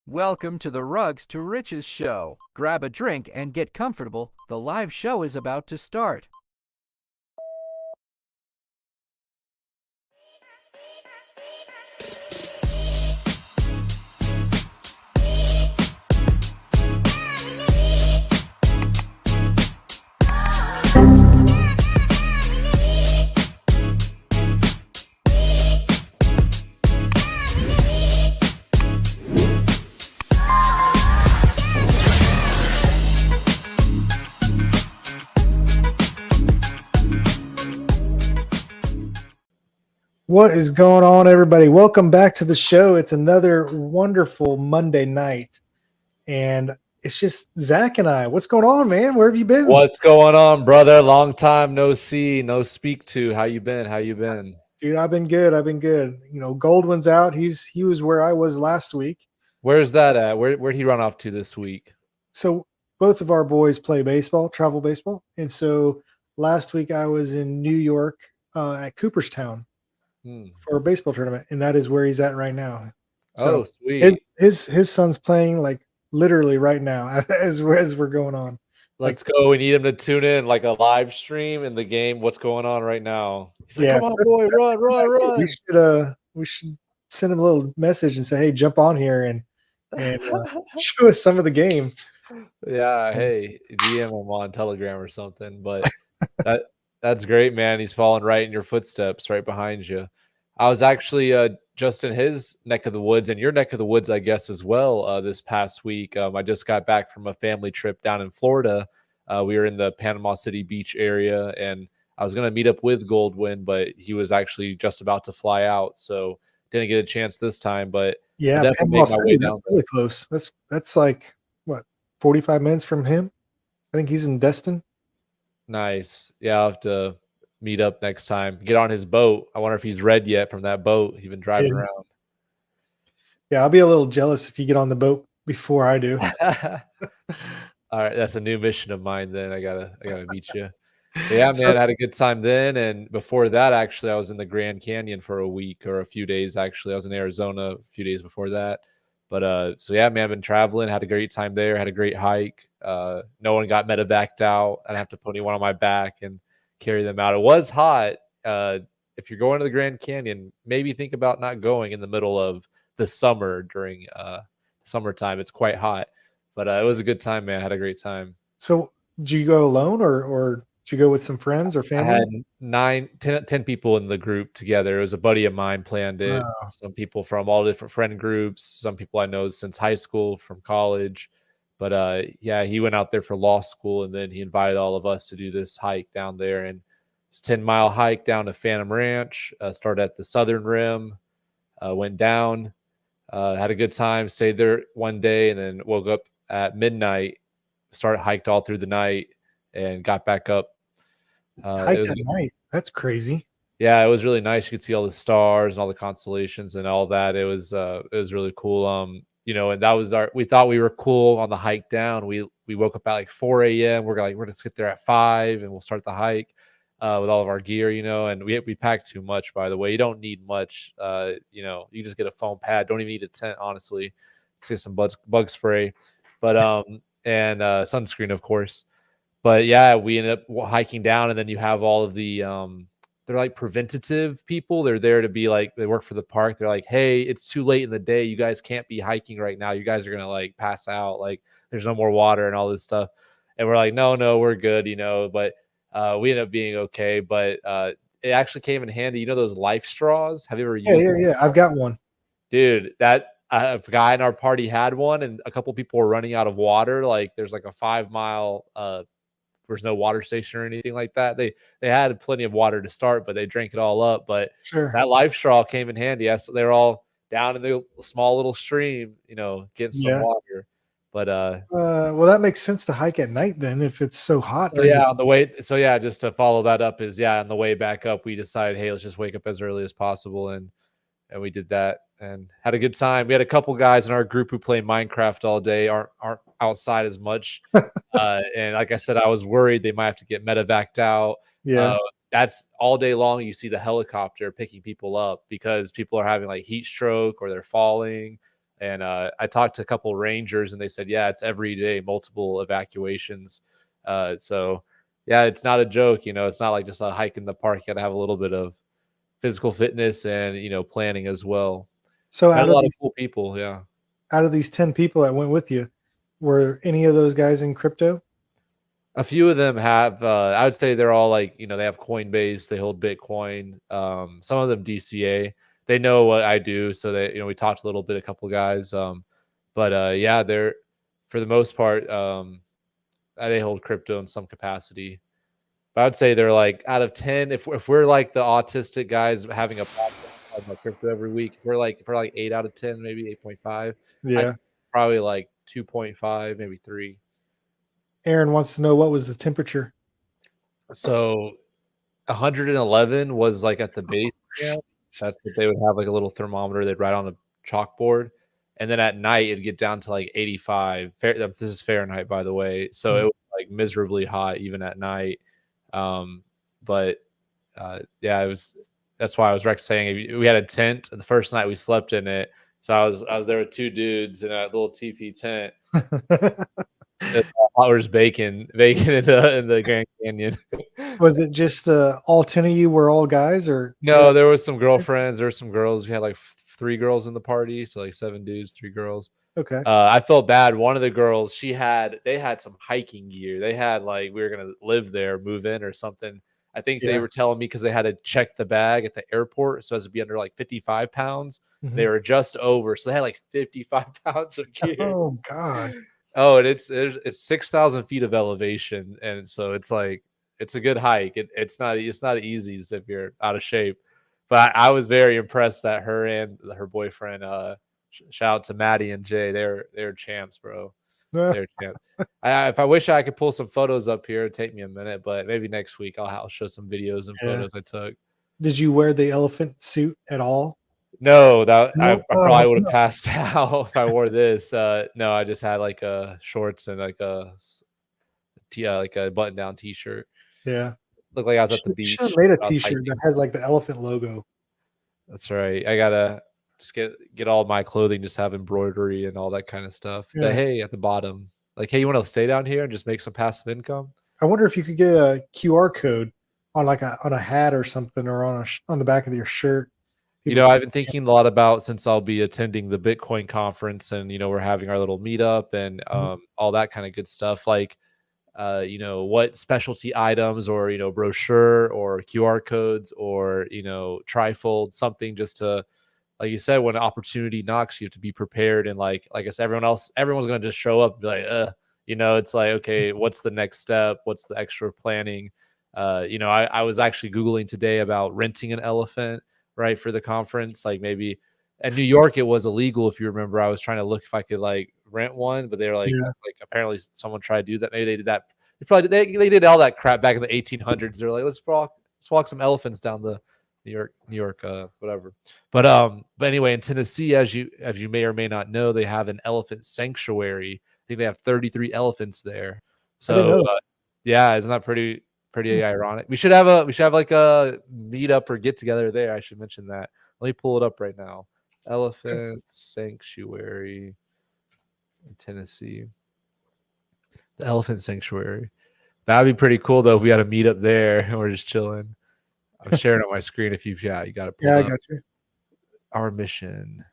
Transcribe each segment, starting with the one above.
Welcome to the Rugs2Riches show. Grab a drink and get comfortable. The live show is about to start. What is going on, everybody? Welcome back to the show. It's another wonderful Monday night, and it's just Zach and I. What's going on, man? Where have you been? What's going on, brother? Long time no see, no speak to. How you been? How you been? Dude, I've been good. I've been good. Goldwyn's out. He was where I was last week. Where's that at? Where'd he run off to this week? So both of our boys play baseball, travel baseball, and so last week I was in New York at Cooperstown for a baseball tournament, and that is where he's at right now. Oh, So sweet. his son's playing like literally right now as we're going on. Like, Let's go. We need him to tune in like a live stream in the game. What's going on right now? He's like, yeah, come on, boy, that's run, a good run, idea. run. We should send him a little message and say, hey, jump on here and show us some of the game. Yeah, hey, DM him on Telegram or something. But that that's great, man. He's following right in your footsteps, right behind you. I was actually just in his neck of the woods and your neck of the woods, I guess, as well. This past week, I just got back from a family trip down in Florida. We were in the Panama City Beach area, and I was going to meet up with Goldwyn, but he was actually just about to fly out, so didn't get a chance this time. But I Yeah, definitely Panama made my way City, that's down there. really close. That's like what, 45 minutes from him? I think he's in Destin. Nice. Yeah, I'll have to meet up next time. Get on his boat. I wonder if he's read yet from that boat. He's been driving Yeah. around. Yeah, I'll be a little jealous if you get on the boat before I do. All right, that's a new mission of mine then. I gotta meet you. But yeah, So man, I had a good time then. And before that, actually, I was in the Grand Canyon for a week or a few days. Actually, I was in Arizona a few days before that. But so yeah, man, I've been traveling. Had a great time there. Had a great hike. No one got medevaced out. I didn't have to put anyone on my back and carry them out. It was hot. If you're going to the Grand Canyon, maybe think about not going in the middle of the summer during summertime. It's quite hot. But it was a good time, man. I had a great time. so did you go alone or did you go with some friends or I family? had 10 people in the group together. It was a buddy of mine planned it. Wow. Some people from all different friend groups, some people I know since high school, from college. But yeah, he went out there for law school and then he invited all of us to do this hike down there. And it's 10-mile hike down to Phantom Ranch, started at the southern rim, went down, had a good time, stayed there one day, and then woke up at midnight, started hiked all through the night, and got back up. It Hiked was at night. That's crazy. Yeah, it was really nice. You could see all the stars and all the constellations and all that. It was really cool. And that was we thought we were cool on the hike down. We woke up at like 4 a.m. We're like, we're gonna get there at 5 and we'll start the hike with all of our gear, and we packed too much, by the way. You don't need much. You just get a foam pad. Don't even need a tent, honestly. Just get some bug spray. But and sunscreen, of course. But yeah, we ended up hiking down, and then you have all of the they're like preventative people. They're there to be like, they work for the park. They're like, hey, it's too late in the day. You guys can't be hiking right now. You guys are gonna like pass out. Like there's no more water and all this stuff. And we're like, no, we're good. But we ended up being okay. But it actually came in handy. You know those life straws? Have you ever Yeah, used yeah, them? yeah. I've got one. Dude, that a guy in our party had one, and a couple people were running out of water. Like there's like a 5 mile there's no water station or anything like that. They had plenty of water to start, but they drank it all up. But Sure. that life straw came in handy. Yes, they were all down in the small little stream, getting some Yeah. water. But Well, that makes sense to hike at night then if it's so hot so during the yeah, just to follow that up is, yeah, on the way back up, we decided, hey, let's just wake up as early as possible, and we did that and had a good time. We had a couple guys in our group who play Minecraft all day, aren't outside as much. And like I said, I was worried they might have to get medevaced out. Yeah. Uh, that's all day long. You see the helicopter picking people up because people are having like heat stroke or they're falling. And I talked to a couple rangers, and they said, yeah, it's every day, multiple evacuations. So yeah, it's not a joke. It's not like just a hike in the park. You got to have a little bit of physical fitness and planning as well. So Met a lot of cool people. Yeah. out of these 10 people that went with you, were any of those guys in crypto? A few of them have, I would say they're all like, they have Coinbase, they hold Bitcoin. Some of them DCA. They know what I do, so they, we talked a little bit, a couple guys. But yeah, they're for the most part, they hold crypto in some capacity. But I would say they're like out of 10. If we're like the autistic guys having a podcast about crypto every week, if we're like 8 out of 10, maybe 8.5. Yeah. Probably like 2.5, maybe 3. Aaron wants to know, what was the temperature? So 111 was like at the base camp. That's what they would have, like a little thermometer they'd write on a chalkboard. And then at night it'd get down to like 85. This is Fahrenheit, by the way. So it was like miserably hot even at night. But yeah, it was. That's why I was saying we had a tent, and the first night we slept in it. So I was there with 2 dudes in a little teepee tent. I was baking in the Grand Canyon. Was it just all 10 of you were all guys, or No, there was some girlfriends. There were some girls. We had like 3 girls in the party, so like 7 dudes, 3 girls. okay? I felt bad. One of the girls, they had some hiking gear. They had like we were gonna live there, move in or something. I think they were telling me because they had to check the bag at the airport, so it has to be under like 55 pounds. Mhm. They were just over, so they had like 55 pounds of gear. Oh God! Oh, and it's 6,000 feet of elevation, and so it's like it's a good hike. It's not easy if you're out of shape. But I was very impressed that her and her boyfriend. Shout out to Maddie and Jay. They're champs, bro. They're champs. If I wish I could pull some photos up here, it'd take me a minute, but maybe next week I'll show some videos and photos I took. Did you wear the elephant suit at all? No, that I probably would have No. passed out if I wore this. No, I just had like shorts and like like a button down t-shirt. Yeah. Looked like I was at the beach. Should have made a I was t-shirt hiking. that has like the elephant logo. That's right. I gotta just get all my clothing, just have embroidery and all that kind of stuff. Yeah. But hey, at the bottom, like, hey, you want to stay down here and just make some passive income? I wonder if you could get a QR code on a hat or something, or on the back of your shirt. I've been thinking a lot about, since I'll be attending the Bitcoin conference and, we're having our little meetup and all that kind of good stuff. Like, what specialty items or, brochure or QR codes or, trifold, something just to, like you said, when an opportunity knocks, you have to be prepared. And like I said, everyone's going to just show up and be like, it's like, okay, what's the next step? What's the extra planning? I was actually Googling today about renting an elephant, right, for the conference. Like maybe in New York, it was illegal. If you remember, I was trying to look if I could like rent one, but they were like, like apparently someone tried to do that. Maybe they did that. They did all that crap back in the 1800s. They're like, let's walk some elephants down the New York, whatever. But anyway, in Tennessee, as you may or may not know, they have an elephant sanctuary. I think they have 33 elephants there. So yeah, isn't that pretty ironic? We should have like a meetup or get together there. I should mention that. Let me pull it up right now. Elephant sanctuary in Tennessee. The elephant sanctuary. That'd be pretty cool though if we had a meetup there and we're just chilling. I'm sharing on my screen if you got it pulled up. I got you. Our mission.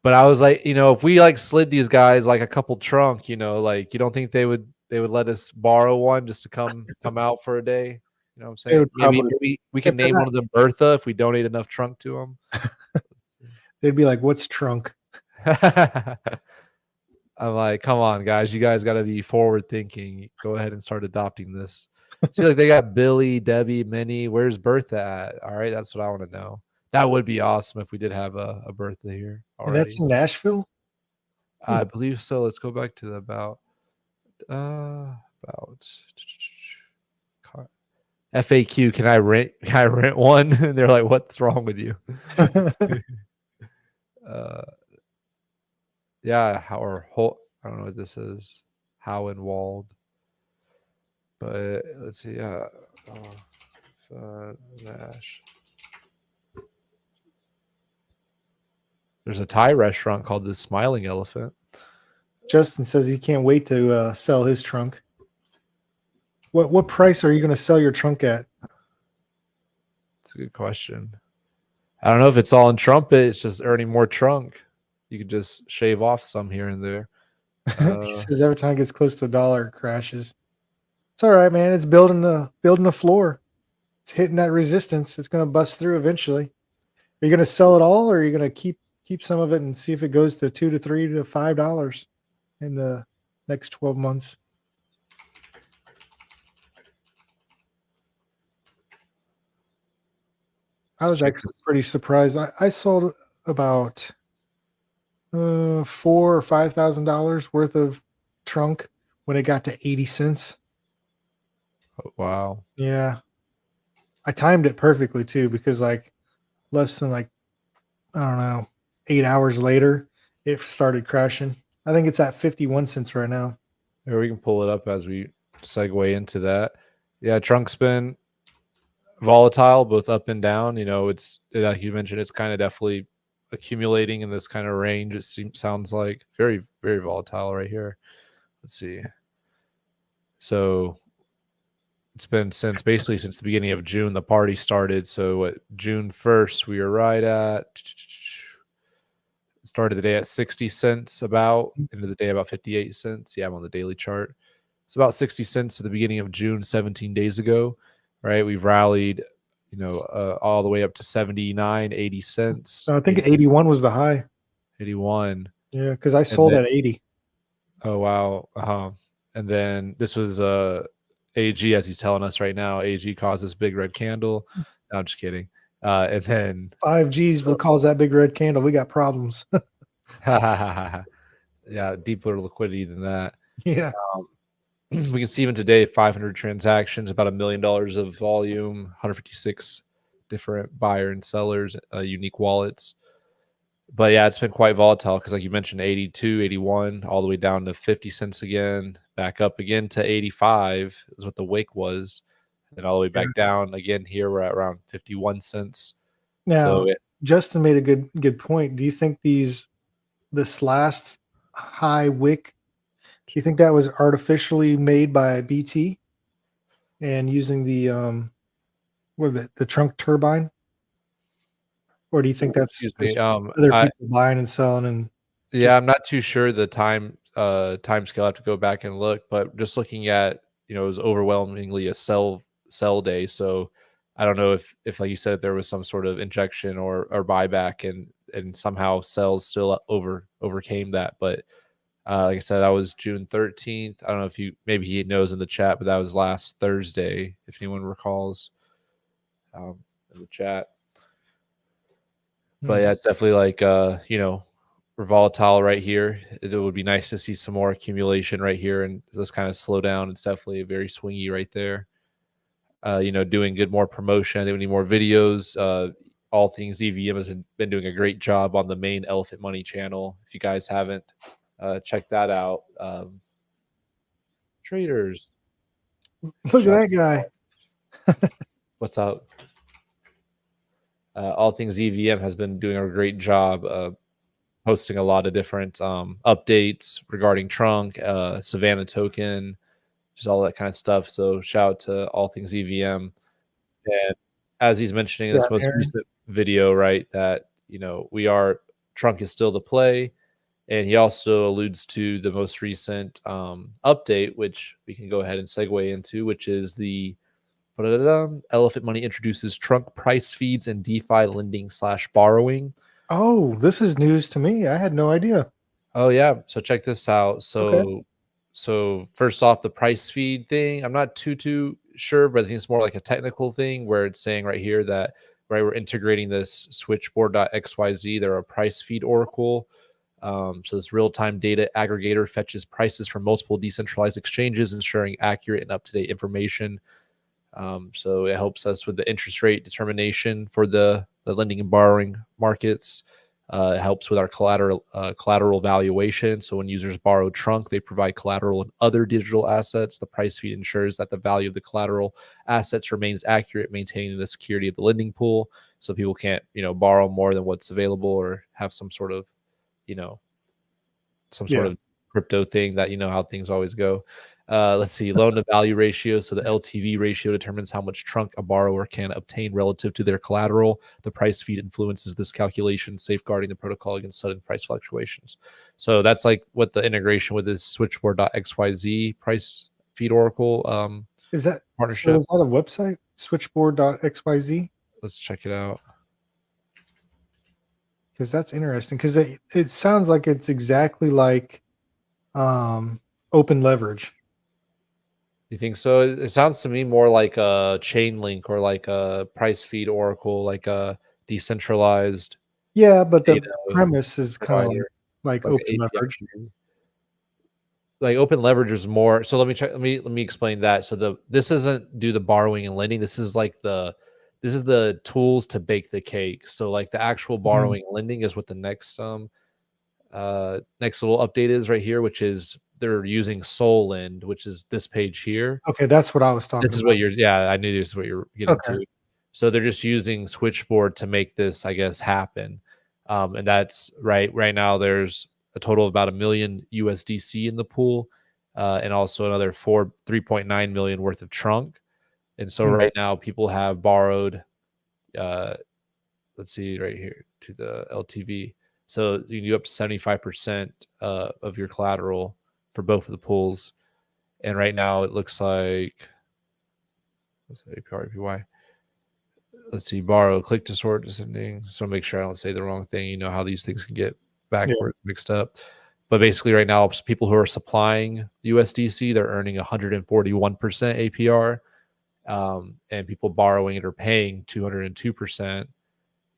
But I was like, if we like slid these guys like a couple trunk, like you don't think they would let us borrow one just to come out for a day? You know what I'm saying? Maybe we can name one of them Bertha if we donate enough trunk to them. They'd be like, "What's trunk?" I'm like, come on, guys, you guys got to be forward thinking. Go ahead and start adopting this. See, like they got Billy, Debbie, Minnie. Where's Bertha at? All right, that's what I want to know. That would be awesome if we did have a Bertha here already. And that's in Nashville? I believe so. Let's go back to the about FAQ. Can I rent one? And they're like, what's wrong with you? Yeah, I don't know what this is. How in Wald. But let's see. Yeah. Nash. There's a Thai restaurant called the Smiling Elephant. Justin says he can't wait to sell his trunk. What price are you going to sell your trunk at? That's a good question. I don't know if it's all in trumpet. It's just earning more trunk. You could just shave off some here and there. He says every time it gets close to $1, it crashes. It's all right, man. It's building the floor. It's hitting that resistance. It's going to bust through eventually. Are you going to sell it all, or are you going to keep some of it and see if it goes to $2 to $3 to $5 in the next 12 months? I was actually pretty surprised. I sold about $4,000 or $5,000 worth of trunk when it got to 80 cents. Oh, wow. Yeah. I timed it perfectly too, because like less than I don't know, 8 hours later, it started crashing. I think it's at 51 cents right now. Here, we can pull it up as we segue into that. Yeah, trunk's been volatile, both up and down. It's like you mentioned, it's kind of definitely accumulating in this kind of range. It sounds like very, very volatile right here. Let's see. So it's been since the beginning of June the party started. So June 1st, we were right at, started the day at 60 cents, about into the day about 58 cents. Yeah, I'm on the daily chart. It's about 60 cents at the beginning of June, 17 days ago, right? We've rallied, all the way up to 79, 80 cents. I think 81 was the high. 81. Yeah, because I sold at 80. Oh, wow. And then this was AG, as he's telling us right now. AG caused this big red candle. No, I'm just kidding. And then 5Gs will cause that big red candle. We got problems. yeah, deeper liquidity than that. Yeah. We can see even today, 500 transactions, about $1 million of volume, 156 different buyer and sellers, unique wallets. But yeah, it's been quite volatile because, like you mentioned, 82, 81, all the way down to 50 cents again, back up again to 85 is what the wick was, and all the way back down again. Here we're at around 51 cents. Now, Justin made a good point. Do you think this last high wick, do you think that was artificially made by BT and using the trunk turbine? Or do you think that's other people buying and selling? And I'm not too sure the time scale. I have to go back and look, but just looking at, it was overwhelmingly a sell day. So I don't know if like you said, there was some sort of injection or buyback and somehow sales still overcame that. But like I said, that was June 13th. I don't know if maybe he knows in the chat, but that was last Thursday, if anyone recalls, in the chat. But yeah, it's definitely like, we're volatile right here. It would be nice to see some more accumulation right here and this kind of slow down. It's definitely very swingy right there. Doing good, more promotion. They need more videos. All Things EVM has been doing a great job on the main Elephant Money channel. If you guys haven't checked that out, traders. Look at that guy. What's up? All Things EVM has been doing a great job posting a lot of different updates regarding Trunk, Savannah token, just all that kind of stuff. So shout out to All Things EVM. And as he's mentioning in this most recent video, right, that Trunk is still the play. And he also alludes to the most recent update, which we can go ahead and segue into, which is the Elephant Money introduces Trunk price feeds and DeFi lending / borrowing. Oh, this is news to me. I had no idea. Oh yeah. So check this out. So first off, the price feed thing, I'm not too sure, but I think it's more like a technical thing where it's saying right here that we're integrating this switchboard.xyz. They're a price feed oracle. So this real-time data aggregator fetches prices from multiple decentralized exchanges, ensuring accurate and up-to-date information. So it helps us with the interest rate determination for the lending and borrowing markets. It helps with our collateral valuation. So when users borrow Trunk, they provide collateral and other digital assets. The price feed ensures that the value of the collateral assets remains accurate, maintaining the security of the lending pool. So people can't, borrow more than what's available or have some sort of, you know, some sort Yeah. of crypto thing that how things always go. Let's see, loan to value ratio. So the LTV ratio determines how much trunk a borrower can obtain relative to their collateral. The price feed influences this calculation, safeguarding the protocol against sudden price fluctuations. So that's like what the integration with this switchboard.xyz price feed Oracle Is that partnership. Is that a website? Switchboard.xyz? Let's check it out. Because that's interesting. Because it sounds like it's exactly like open leverage. You think so? It sounds to me more like a chain link or like a price feed Oracle, like a decentralized Yeah, but the data premise is kind of provider, like like open an leverage. API. Like open leverage is more. So let me check. Let me explain that. So this doesn't do the borrowing and lending. This is the tools to bake the cake. So like the actual Mhm. borrowing and lending is what the next little update is right here, which is they're using Solend, which is this page here. Okay, that's what I was talking This is about. what I knew this is what you're getting Okay. to. So they're just using Switchboard to make this, I guess, happen. And that's right now there's a total of about a million USDC in the pool, and also another 3.9 million worth of trunk. And so Mm. right now people have borrowed, uh, let's see right here to the LTV. So you can do up to 75% of your collateral for both of the pools. And right now it looks like, what's the APR, APY? Let's see, borrow, click to sort descending. So make sure I don't say the wrong thing. You know how these things can get Yeah. backwards mixed up. But basically, right now, people who are supplying USDC, they're earning 141% APR, and people borrowing it are paying 202%,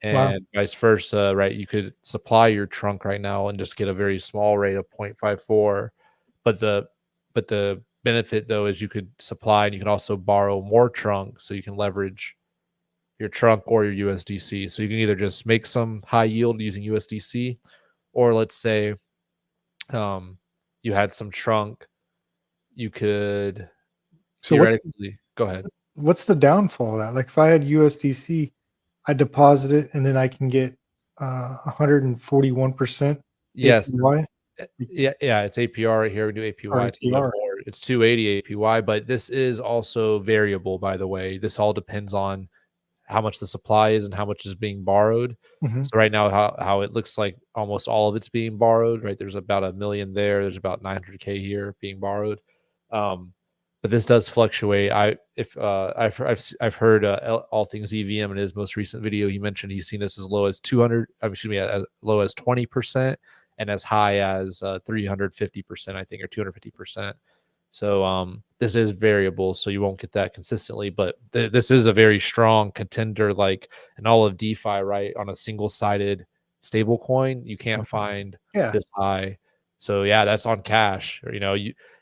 Wow. and vice versa. Right, you could supply your trunk right now and just get a very small rate of 0.54, but the benefit though is you could supply and you can also borrow more trunk, so you can leverage your trunk or your USDC. So you can either just make some high yield using USDC, or let's say you had some trunk, you could So theoretically go ahead. what's the downfall of that? Like if I had USDC, I deposit it and then I can get 141% Yes. APY Yeah, it's APR right here. We do or APY. It's a little bit APR. more. It's 280 APY, but this is also variable, by the way. This all depends on how much the supply is and how much is being borrowed. Mhm. So right now, how it looks like almost all of it's being borrowed. Right, there's about a million there. There's about 900K here being borrowed. But this does fluctuate. I've heard all things EVM in his most recent video. He mentioned he's seen this as low as 200. Excuse me, as low as 20% and as high as 350%, I think, or 250%. So this is variable, so you won't get that consistently. But this is a very strong contender, like in all of DeFi, right? On a single-sided stable coin, you can't find Yeah. this high. So yeah, that's on cash. Or,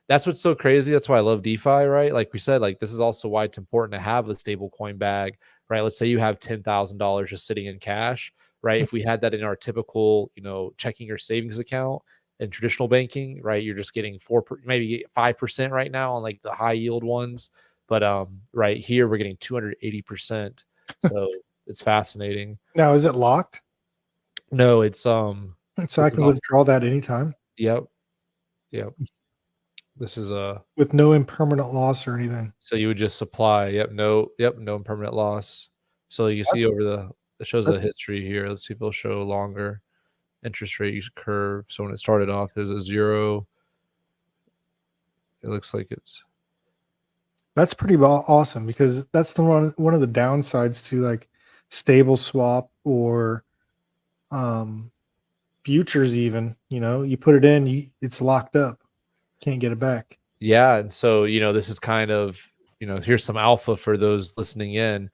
that's what's so crazy. That's why I love DeFi, right? Like we said, like this is also why it's important to have the stable coin bag, right? Let's say you have $10,000 just sitting in cash, right? If we had that in our typical, checking or savings account in traditional banking, right? You're just getting maybe 5% right now on like the high yield ones. But right here we're getting 280%. So it's fascinating. Now is it locked? No, it's So I can not. withdraw that anytime Yep. Yep. This is with no impermanent loss or anything. so you would just supply. No impermanent loss. So you see That's over it shows the that's history here. Let's see if it'll show longer interest rate curve. So when it started off as a 0, it looks like it's That's pretty awesome because that's the one of the downsides to like stable swap or um futures even, you put it in, it's locked up. Can't get it back. Yeah, and so, this is kind of, here's some alpha for those listening in.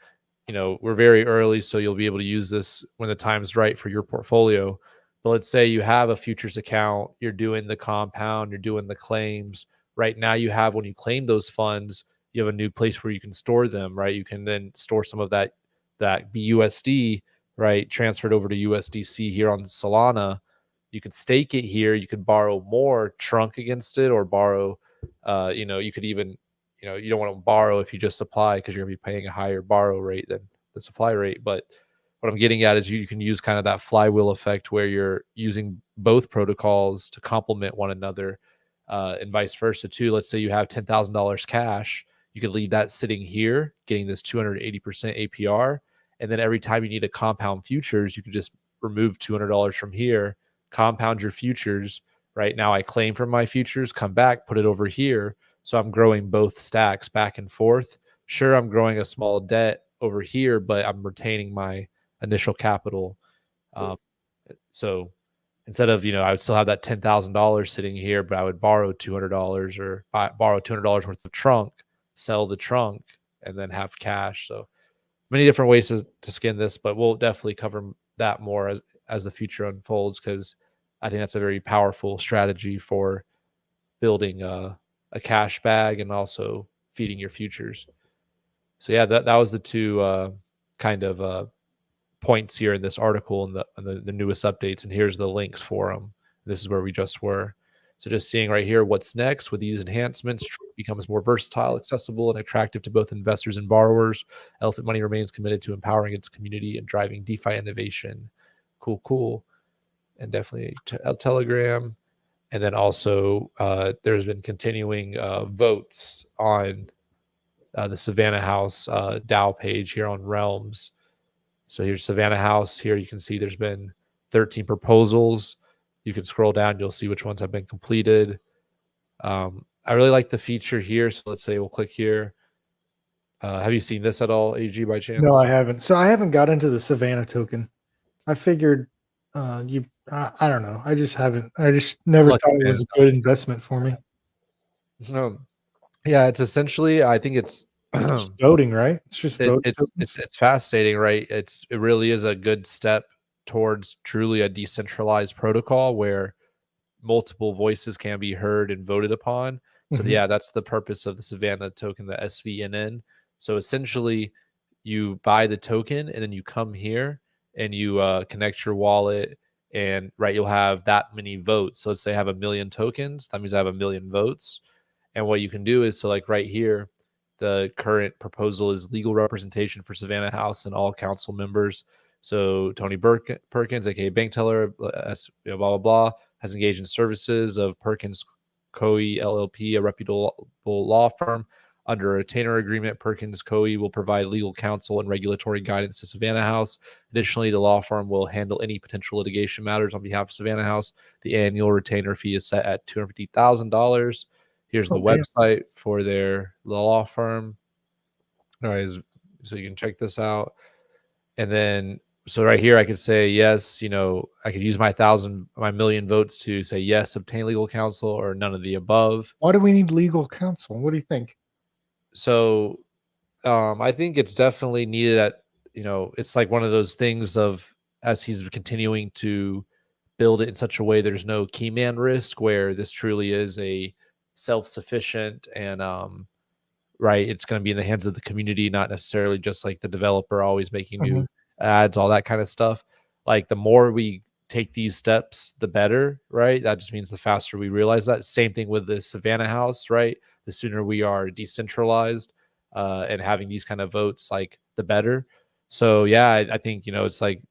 We're very early, so you'll be able to use this when the time's right for your portfolio. But let's say you have a futures account, you're doing the compound, you're doing the claims. Right now, you have when you claim those funds, you have a new place where you can store them, right? You can then store some of that BUSD, right, transferred over to USDC here on Solana, you could stake it here. You could borrow more trunk against it, or borrow, you could even, you don't want to borrow if you just supply, because you're going to be paying a higher borrow rate than the supply rate. But what I'm getting at is you can use kind of that flywheel effect where you're using both protocols to complement one another, and vice versa too. Let's say you have $10,000 cash, you could leave that sitting here, getting this 280% APR, and then every time you need to compound futures, you can just remove $200 from here, compound your futures. Right now, I claim from my futures, come back, put it over here. So I'm growing both stacks back and forth. Sure, I'm growing a small debt over here, but I'm retaining my initial capital. Um, so instead of, I would still have that $10,000 sitting here, but I would borrow $200, or borrow $200 worth of trunk, sell the trunk, and then have cash. So many different ways to skin this, but we'll definitely cover that more as the future unfolds, because I think that's a very powerful strategy for building a cash bag and also feeding your futures. So yeah, that was the two kind of points here in this article, and the newest updates. And here's the links for them. This is where we just were. So just seeing right here, what's next with these enhancements, becomes more versatile, accessible, and attractive to both investors and borrowers. Elephant Money remains committed to empowering its community and driving DeFi innovation. Cool. And definitely a Telegram. And then also there's been continuing votes on the Savannah House DAO page here on Realms. So here's Savannah House. Here you can see there's been 13 proposals. You can scroll down, you'll see which ones have been completed. I really like the feature here. So let's say we'll click here. Have you seen this at all, AG, by chance? No, I haven't. So I haven't got into the Savannah token. I figured I don't know. I just haven't. I just never Lucky thought it man. was a good investment for me. No. Yeah, it's essentially, I think it's Just voting, right? It's just voting. it's fascinating, right? It really is a good step towards truly a decentralized protocol where multiple voices can be heard and voted upon. So Mhm. yeah, that's the purpose of the Savannah token, the SVNN. So essentially, you buy the token and then you come here and you connect your wallet, and right, you'll have that many votes. So let's say I have 1,000,000 tokens, that means I have 1,000,000 votes. And what you can do is, so like right here, the current proposal is legal representation for Savannah House and all council members. So Tony Perkins, aka bank teller, blah blah blah, has engaged in services of Perkins Coie LLP, a reputable law firm. Under a retainer agreement, Perkins Coie will provide legal counsel and regulatory guidance to Savannah House. Additionally, the law firm will handle any potential litigation matters on behalf of Savannah House. The annual retainer fee is set at $250,000. Here's the website for their law firm. All right, so you can check this out. And then, so right here, I could say yes. I could use my 1,000,000 votes to say yes, obtain legal counsel, or none of the above. Why do we need legal counsel? What do you think? So, I think it's definitely needed at, it's like one of those things of, as he's continuing to build it in such a way, there's no key man risk, where this truly is a self-sufficient and, right, it's going to be in the hands of the community, not necessarily just like the developer always making new ads, all that kind of stuff. Like the more we take these steps, the better, right? That just means the faster we realize that. Same thing with the Savannah House, right? The sooner we are decentralized and having these kind of votes, like the better. So yeah, I think, it's like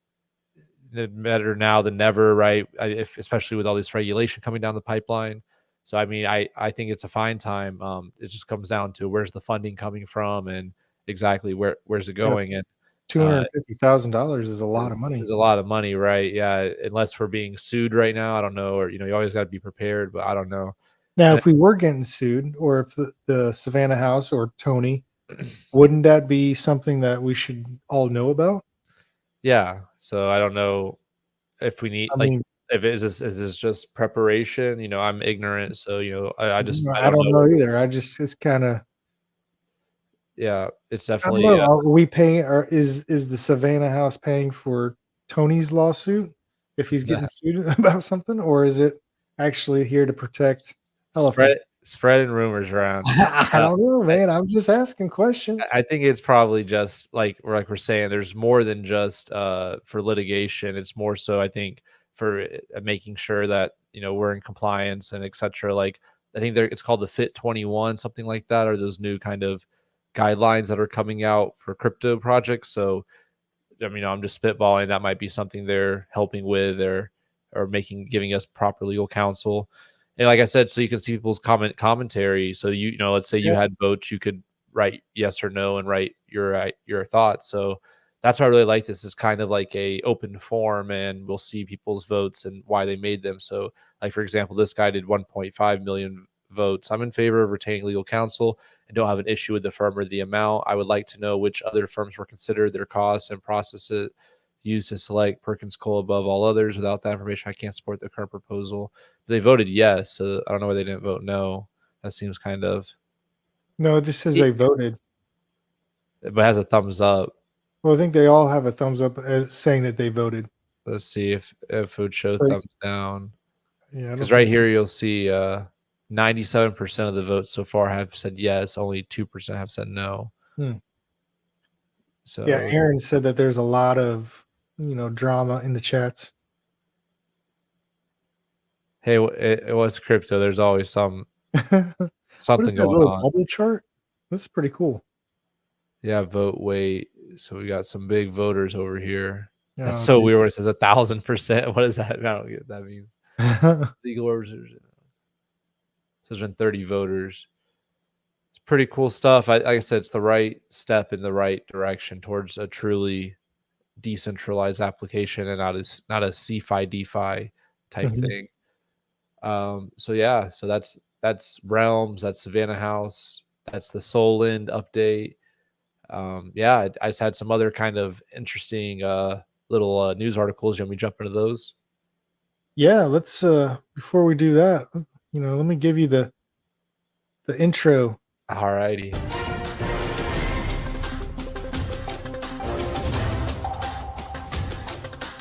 better now than never, right? Especially with all this regulation coming down the pipeline. So I mean, I think it's a fine time. It just comes down to where's the funding coming from, and exactly where's it going. And $250,000 is a lot of money. is a lot of money, right? Yeah, unless we're being sued right now, I don't know. Or you always got to be prepared, but I don't know. Now, And if we were getting sued, or if the Savannah House or Tony, wouldn't that be something that we should all know about? yeah, so I don't know if we need, I like, mean, if is this just preparation. I'm ignorant, so I just I I don't don't know. know either. It's kind of, Yeah, it's I don't definitely know. Are we paying, or is the Savannah House paying for Tony's lawsuit if he's getting sued about something, or is it actually here to protect spread elephants? spreading rumors around. I don't know, man. I'm just asking questions. I think it's probably just like we're saying, there's more than just for litigation. It's more so, I think, for making sure that we're in compliance and etc. Like I think it's called the Fit 21, something like that, or those new kind of guidelines that are coming out for crypto projects. So I mean, I'm just spitballing. That might be something they're helping with, or giving us proper legal counsel. And like I said, so you can see people's commentary. So let's say you Yeah. had votes, you could write yes or no and write your thoughts. So that's why I really like this. Is kind of like a open forum, and we'll see people's votes and why they made them. So, like for example, this guy did 1.5 million votes. I'm in favor of retaining legal counsel and don't have an issue with the firm or the amount. I would like to know which other firms were considered, their costs and processes used to select Perkins Cole above all others. Without that information, I can't support the current proposal. They voted yes, so I don't know why they didn't vote no. That seems kind of. No, it just says they voted. But has a thumbs up. Well, I think they all have a thumbs up as saying that they voted. Let's see if it would show Right. thumbs down. Yeah, because right here you'll see 97% of the votes so far have said yes. Only 2% have said no. So yeah, Aaron said that there's a lot of drama in the chats. Hey, it was crypto. There's always something What is that going little on. bubble chart? That's pretty cool. Yeah, vote weight. So we got some big voters over here. That's Oh, so dude. weird when it says 1,000%. What is that? I don't get what that means. Legal orders. So there's been 30 voters. It's pretty cool stuff. Like I said, it's the right step in the right direction towards a truly decentralized application and not a CeFi DeFi type thing. So yeah, so that's Realms, that's Savannah House, that's the Solend update. Yeah, I just had some other kind of interesting little news articles. You want me to jump into those? Yeah, let's before we do that, let me give you the intro. All righty.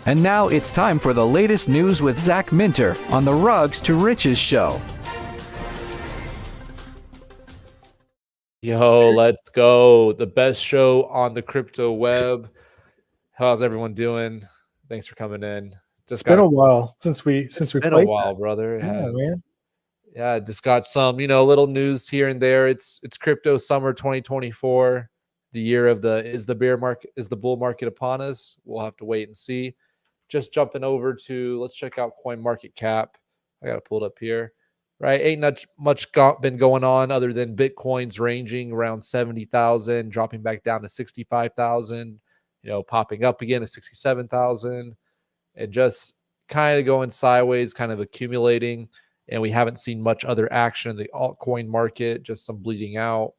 And now it's time for the latest news with Zach Minter on the Rugs2Riches show. Yo, let's go. The best show on the crypto web. How's everyone doing? Thanks for coming in. It's been a while since we been played a while, that. brother. Yeah, man. Yeah, just got some, little news here and there. It's crypto summer 2024, the year of is the bull market upon us? We'll have to wait and see. Just jumping over to, let's check out Coin Market Cap. I got to pull it up here. Right, ain't much been going on other than Bitcoin's ranging around 70,000, dropping back down to 65,000, popping up again to 67,000, and just kind of going sideways, kind of accumulating. And we haven't seen much other action in the altcoin market, just some bleeding out.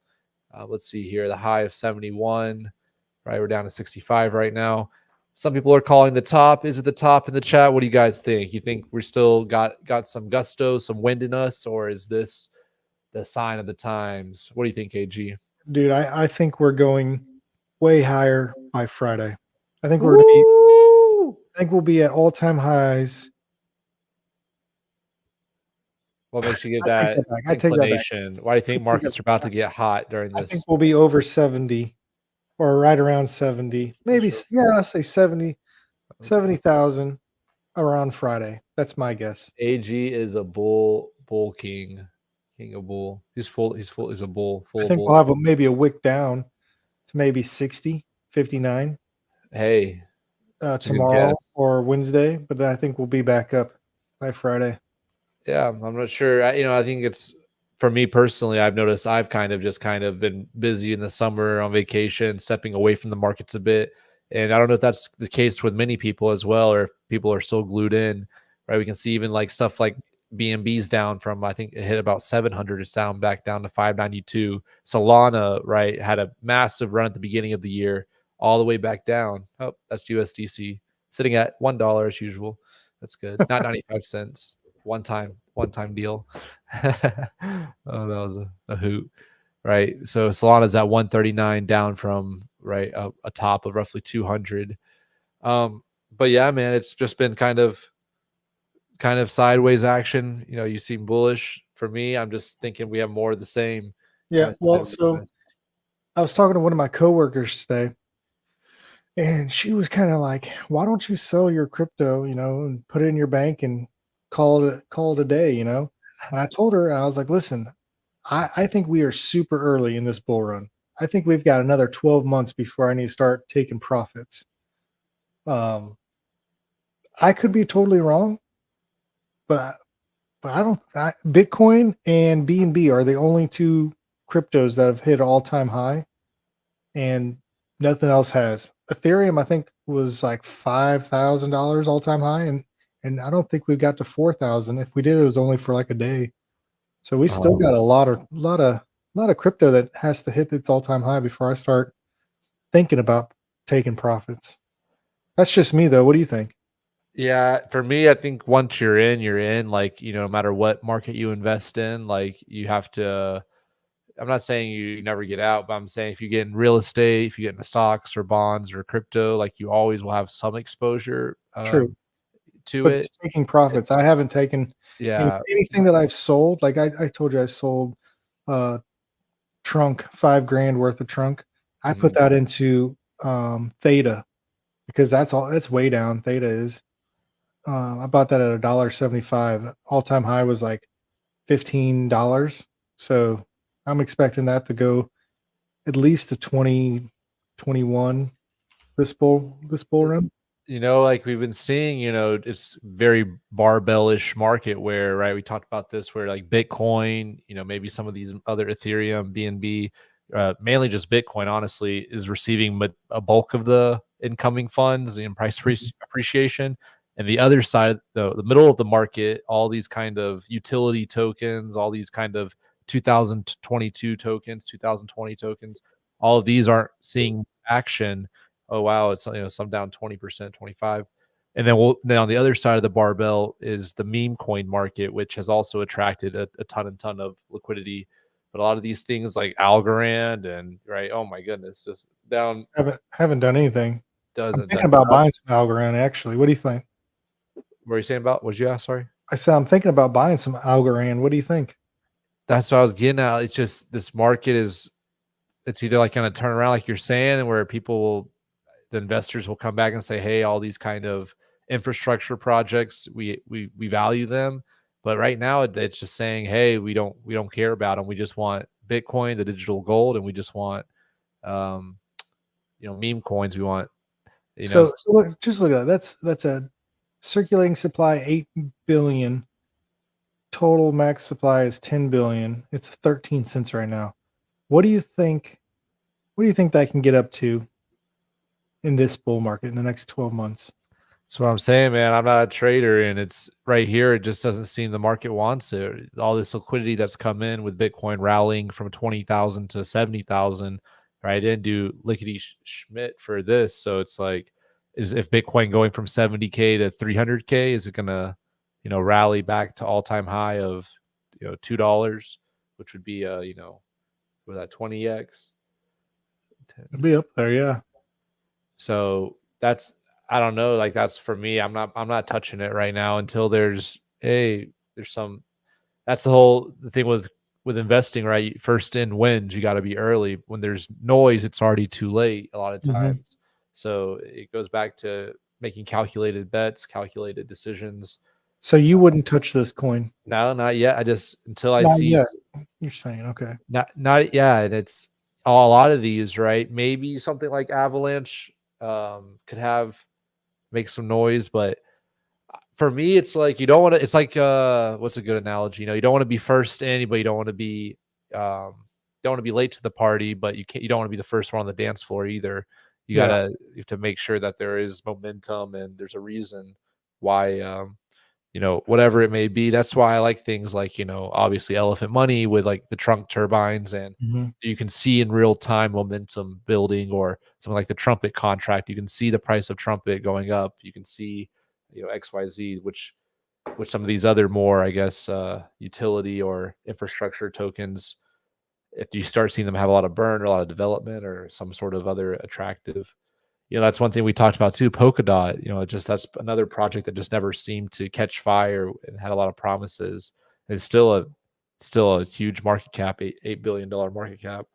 Let's see here, the high of 71, right? We're down to 65 right now. Some people are calling the top. Is it the top in the chat? What do you guys think? You think we're still got some gusto, some wind in us, or is this the sign of the times? What do you think, AG? Dude, I think we're going way higher by Friday. I think we'll be at all-time highs. What makes you get that inclination? Why do you think markets are about to get hot during this? I think we'll be over 70 or right around 70. Maybe, let's say 70,000 around Friday. That's my guess. AG is a bull king of bull. He's a bull. I think we'll have maybe a wick down to maybe 60, 59. Hey, tomorrow or Wednesday, but I think we'll be back up by Friday. Yeah, I'm not sure. I think it's, for me personally, I've noticed I've kind of been busy in the summer on vacation, stepping away from the markets a bit. And I don't know if that's the case with many people as well, or if people are still glued in, right? We can see even like stuff like BNB's down from, I think it hit about 700. It's back down to 592. Solana, right, had a massive run at the beginning of the year, all the way back down. Oh, that's USDC sitting at $1 as usual. That's good. Not 95 cents. One time deal. Oh, that was a hoot, right? So Solana's at 139, down from a top of roughly 200. But yeah, man, it's just been kind of sideways action. You seem bullish for me, I'm just thinking we have more of the same. Yeah. Well, so Invest. I was talking to one of my coworkers today, and she was kind of like, "Why don't you sell your crypto, and put it in your bank and call it a day, you know?" And I told her, I was like, "Listen, I think we are super early in this bull run. I think we've got another 12 months before I need to start taking profits." Um, I could be totally wrong, but I don't. Bitcoin and BNB are the only two cryptos that have hit all time high, and nothing else has. Ethereum, I think, was like $5,000 all time high, and I don't think we got to 4,000. If we did, it was only for like a day. So we still got a lot of crypto that has to hit its all time high before I start thinking about taking profits. That's just me, though. What do you think? Yeah, for me, I think once you're in, you're in. Like, no matter what market you invest in, like you have to. I'm not saying you never get out, but I'm saying if you get in real estate, if you get into stocks or bonds or crypto, like you always will have some exposure True. to But it. just taking profits, I haven't taken Yeah. anything that I've sold. Like I told you, I sold uh trunk, 5 grand worth of trunk. I put Mhm. that into Theta because that's way down. Theta is. I bought that at $1.75. All time high was like $15. So I'm expecting that to go at least to 2021 this bull run. Like we've been seeing, it's very barbellish market where, right, we talked about this where like Bitcoin, maybe some of these other Ethereum, BNB, mainly just Bitcoin, honestly, is receiving a bulk of the incoming funds and price Mhm. appreciation. And the other side, the middle of the market, all these kind of utility tokens, all these kind of 2022 tokens, 2020 tokens, all of these aren't seeing action. Oh wow, it's some down 20%, 25. And then on the other side of the barbell is the meme coin market, which has also attracted a ton and ton of liquidity. But a lot of these things like Algorand and right, oh my goodness, just down Haven't done anything. I'm doesn't thinking done about nothing. buying some Algorand actually. What do you think? What are you saying about? What you ask? Sorry. I said I'm thinking about buying some Algorand. What do you think? That's what I was getting at. It's just this market is it's either like going to turn around like you're saying, and where the investors will come back and say, "Hey, all these kind of infrastructure projects, we value them." But right now, it's just saying, "Hey, we don't care about them. We just want Bitcoin, the digital gold, and we just want um, meme coins. We want you know." So look, just look at that. That's a circulating supply 8 billion. Total max supply is 10 billion. It's 13 cents right now. What do you think? What do you think that can get up to in this bull market in the next 12 months? That's what I'm saying, man. I'm not a trader, and it's right here. It just doesn't seem the market wants it. All this liquidity that's come in with Bitcoin rallying from 20,000 to 70,000, right? Didn't do lickety schmidt for this. So it's like, is if Bitcoin going from 70K to 300K, is it gonna, rally back to all time high of, $2, which would be, was that 20x? It'll be up there, yeah. So that's I don't know, like that's for me. I'm not touching it right now until there's some that's the thing with investing, right? First in wins, you got to be early. When there's noise, it's already too late a lot of Mhm. times. So it goes back to making calculated bets, calculated decisions. So you wouldn't touch this coin? No, not yet. I just until I Not see yet. You're saying, okay. not yeah, and it's a lot of these, right? Maybe something like Avalanche could have make some noise, but for me, it's like you don't want to. It's like what's a good analogy? You don't want to be first in, but you um, don't want to be late to the party, but you don't want to be the first one on the dance floor either. Yeah. You have to make sure that there is momentum and there's a reason why whatever it may be. That's why I like things like, obviously Elephant Money with like the trunk turbines, and Mhm. you can see in real time momentum building, or something like the Trumpet contract. You can see the price of Trumpet going up. You can see, XYZ, which some of these other more, I guess, utility or infrastructure tokens, if you start seeing them have a lot of burn or a lot of development or some sort of other attractive, that's one thing we talked about too. Polkadot, that's another project that just never seemed to catch fire and had a lot of promises. It's still still a huge market cap, $8 billion market cap.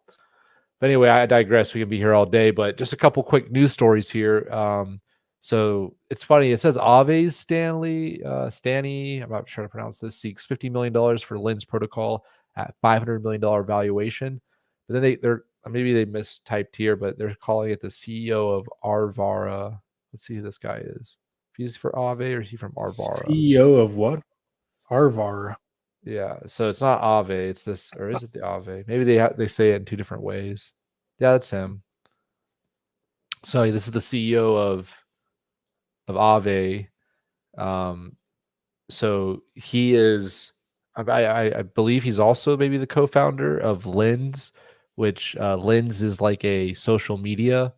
But anyway, I digress. We can be here all day, but just a couple quick news stories here. So it's funny. It says Aave Stani, I'm not sure how to pronounce this, seeks $50 million for Lens protocol at $500 million valuation. But then they're maybe they mistyped here, but they're calling it the CEO of Arvara. Let's see who this guy is. If he's for Aave or is he from Arvara? CEO of what? Arvara. Yeah, so it's not Aave, it's this, or is it the Aave? Maybe they say it in two different ways. Yeah, that's him. So this is the CEO of Aave. So he is, I believe he's also maybe the co-founder of Lens, which Lens is like a social media,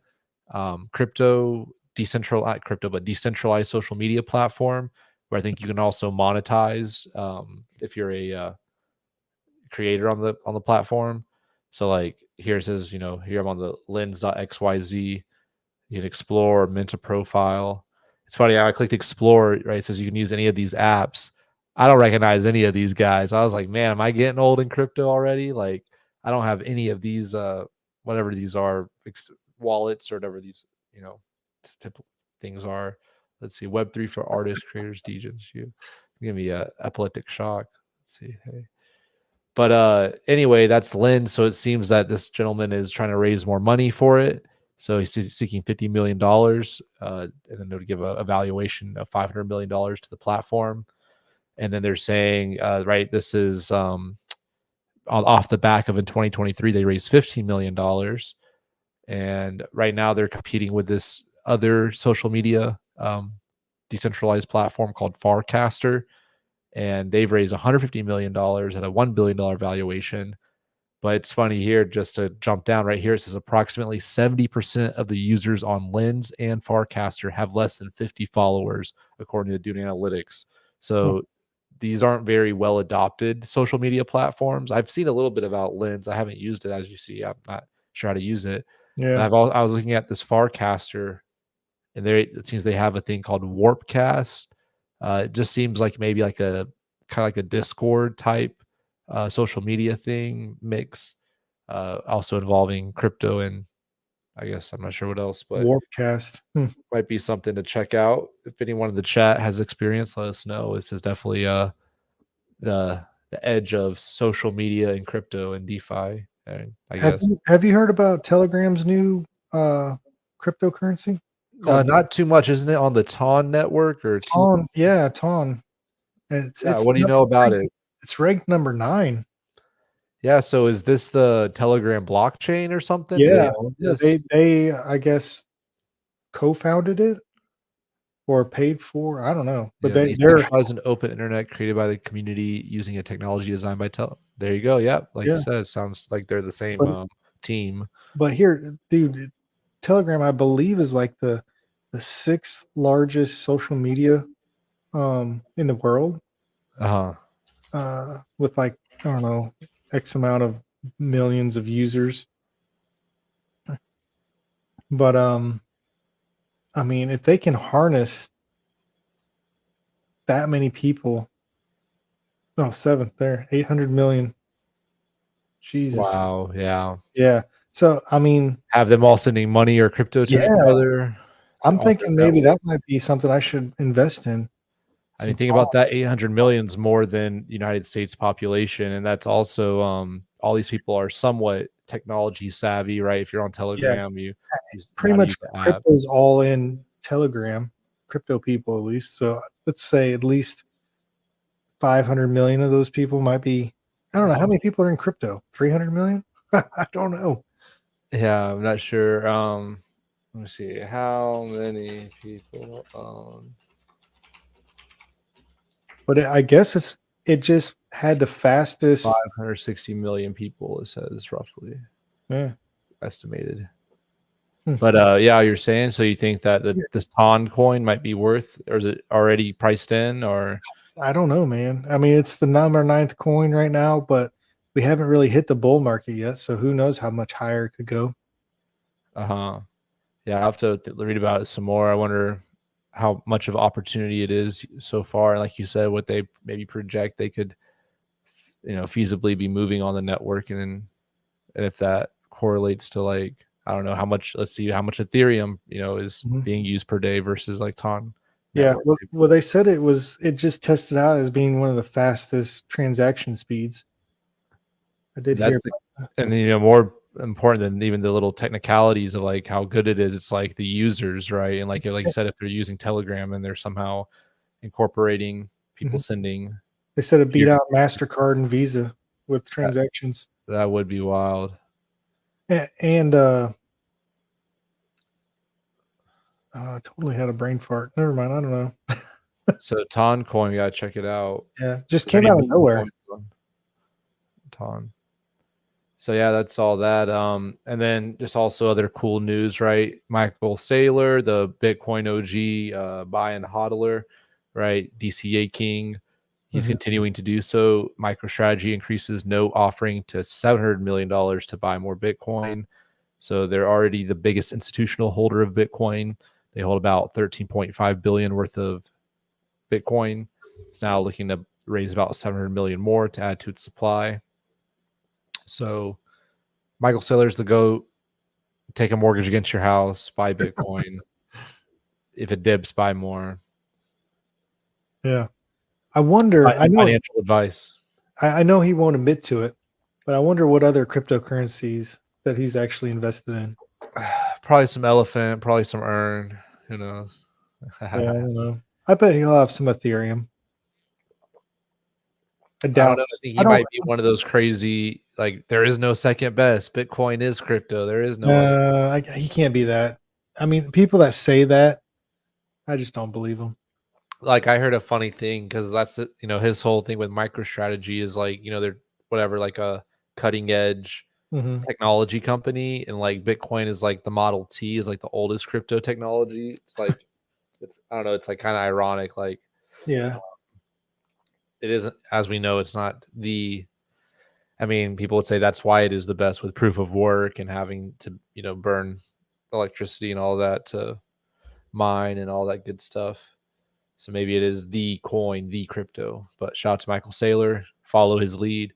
decentralized social media platform where I think you can also monetize if you're a creator on the platform. So like here it says, here I'm on the lens.xyz. You can explore, mint a profile. It's funny, I clicked explore, right? It says you can use any of these apps. I don't recognize any of these guys. I was like, man, am I getting old in crypto already? Like, I don't have any of these, whatever these are, wallets or whatever these, typical things are. Let's see, Web3 for artists, creators, DJs. You give me a epileptic shock. Let's see, hey. But anyway, that's Lynn. So it seems that this gentleman is trying to raise more money for it. So he's seeking $50 million and then to give a valuation of $500 million to the platform. And then they're saying, right, this is off the back of in 2023, they raised $15 million. And right now they're competing with this other social media decentralized platform called Farcaster. And they've raised $150 million at a $1 billion valuation. But it's funny here, just to jump down right here, it says approximately 70% of the users on Lens and Farcaster have less than 50 followers, according to Dune Analytics. So these aren't very well adopted social media platforms. I've seen a little bit about Lens. I haven't used it, as you see. I'm not sure how to use it. Yeah. But I was looking at this Farcaster, and it seems they have a thing called Warpcast. It just seems like maybe like a kind of like a Discord type social media thing mix, also involving crypto and I guess I'm not sure what else, but Warpcast. might be something to check out. If anyone in the chat has experience, let us know. This is definitely the edge of social media and crypto and DeFi. And I guess Have you heard about Telegram's new cryptocurrency called not too much, isn't it? On the Ton network or Ton? Yeah, Ton. And yeah, what do you know about it? It's ranked number 9. Yeah, so is this the Telegram blockchain or something? Do Yeah, they own this? they I guess co-founded it or paid for. I don't know, but Yeah, they're decentralized and open internet created by the community using a technology designed by There you go. Yeah, like you said, it sounds like they're the same team. But here, dude, Telegram, I believe, is like the 6th largest social media in the world. With like, I don't know, X amount of millions of users. But I mean, if they can harness that many people, 7th there, 800 million. Jesus. Wow. Yeah. Yeah. So I mean, Have them all sending money or crypto to each other. I'm thinking maybe that might be something I should invest in. I mean, think about that. 800 million is more than the United States population, and that's also all these people are somewhat technology savvy, right? If you're on Telegram, you pretty much crypto's all in Telegram, crypto people at least. So let's say at least 500 million of those people might be. I don't know how many people are in crypto. 300 million? I don't know. Yeah, I'm not sure. Let me see. How many people own? But I guess it just had the fastest 560 million people, it says roughly. Yeah. Estimated. But yeah, you're saying, so you think that this Ton coin might be worth, or is it already priced in, or? I don't know, man. I mean, it's the number 9th coin right now, but we haven't really hit the bull market yet, so who knows how much higher it could go. Yeah, I'll have to read about it some more. I wonder how much of opportunity it is so far. Like you said, what they maybe project they could feasibly be moving on the network, and if that correlates to like, I don't know how much. Let's see how much Ethereum is being used per day versus like Ton. Yeah, network. well, they said it just tested out as being one of the fastest transaction speeds. I did hear That's and more important than even the little technicalities of like how good it is. It's like the users, right? And like you said, if they're using Telegram and they're somehow incorporating people sending, they said it beat out MasterCard and Visa with transactions. that would be wild. And I totally had a brain fart. Never mind. I don't know. So Ton coin, you gotta check it out. Yeah, just came out of nowhere. Ton. So yeah, that's all that. And then just also other cool news, right? Michael Saylor, the Bitcoin OG, buy and hodler, right? DCA King. He's continuing to do so. MicroStrategy increases note offering to $700 million to buy more Bitcoin. So they're already the biggest institutional holder of Bitcoin. They hold about 13.5 billion worth of Bitcoin. It's now looking to raise about 700 million more to add to its supply. So Michael Saylor's the GOAT. Take a mortgage against your house, buy Bitcoin. If it dips, buy more. Yeah. I wonder, I know financial advice. I know he won't admit to it, but I wonder what other cryptocurrencies that he's actually invested in. Probably some elephant, probably some earn. Who knows? Yeah, I don't know. I bet he'll have some Ethereum. I don't doubt. know. I think he might be one of those crazy, like, there is no second best. Bitcoin is crypto. There is no other. He can't be that. I mean, people that say that, I just don't believe them. Like, I heard a funny thing because that's his whole thing with MicroStrategy is like, they're whatever, like a cutting edge technology company, and like Bitcoin is like the Model T is like the oldest crypto technology. It's like, I don't know, it's like kind of ironic. Like, yeah, it isn't, as we know, it's not I mean, people would say that's why it is the best with proof of work and having to, burn electricity and all that to mine and all that good stuff. So maybe it is the coin, the crypto. But shout out to Michael Saylor, follow his lead.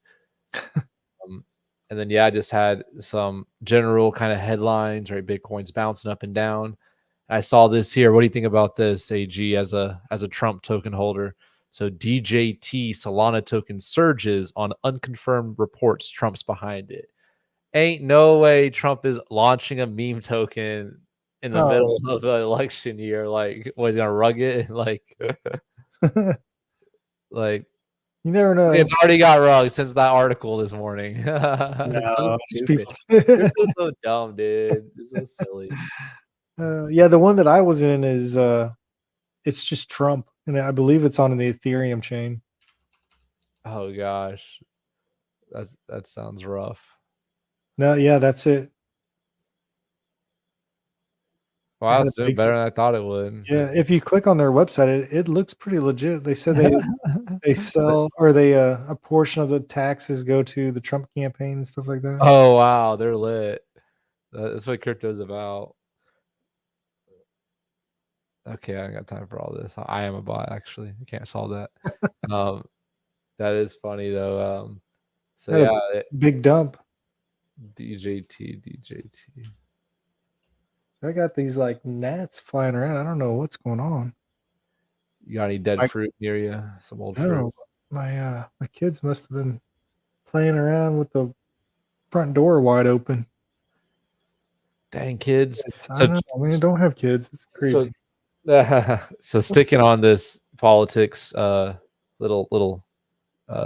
And then I just had some general kind of headlines, right? Bitcoin's bouncing up and down. I saw this here. What do you think about this, AG, as a Trump token holder? So DJT Solana token surges on unconfirmed reports Trump's behind it. Ain't no way Trump is launching a meme token in the middle of the election year. Like, what, he's gonna rug it? Like, like, you never know. It's already got rugged since that article this morning. No, so stupid. They're so dumb, dude. It's so silly. Yeah, the one that I was in is it's just Trump, and I believe it's on the Ethereum chain. Oh gosh, that sounds rough. No, yeah, that's it. Wow, it's doing better than I thought it would. Yeah, if you click on their website, it looks pretty legit. They said they sell, or they a portion of the taxes go to the Trump campaign and stuff like that. Oh wow, they're lit. That's what crypto's about. Okay, I ain't got time for all this. I am a bot, actually. I can't solve that. That is funny though. So yeah, big dump. DJT. I got these like gnats flying around. I don't know what's going on. You got any dead fruit near you? Some old fruit? My kids must have been playing around with the front door wide open. Dang kids! I don't have kids. It's crazy. So sticking on this politics, little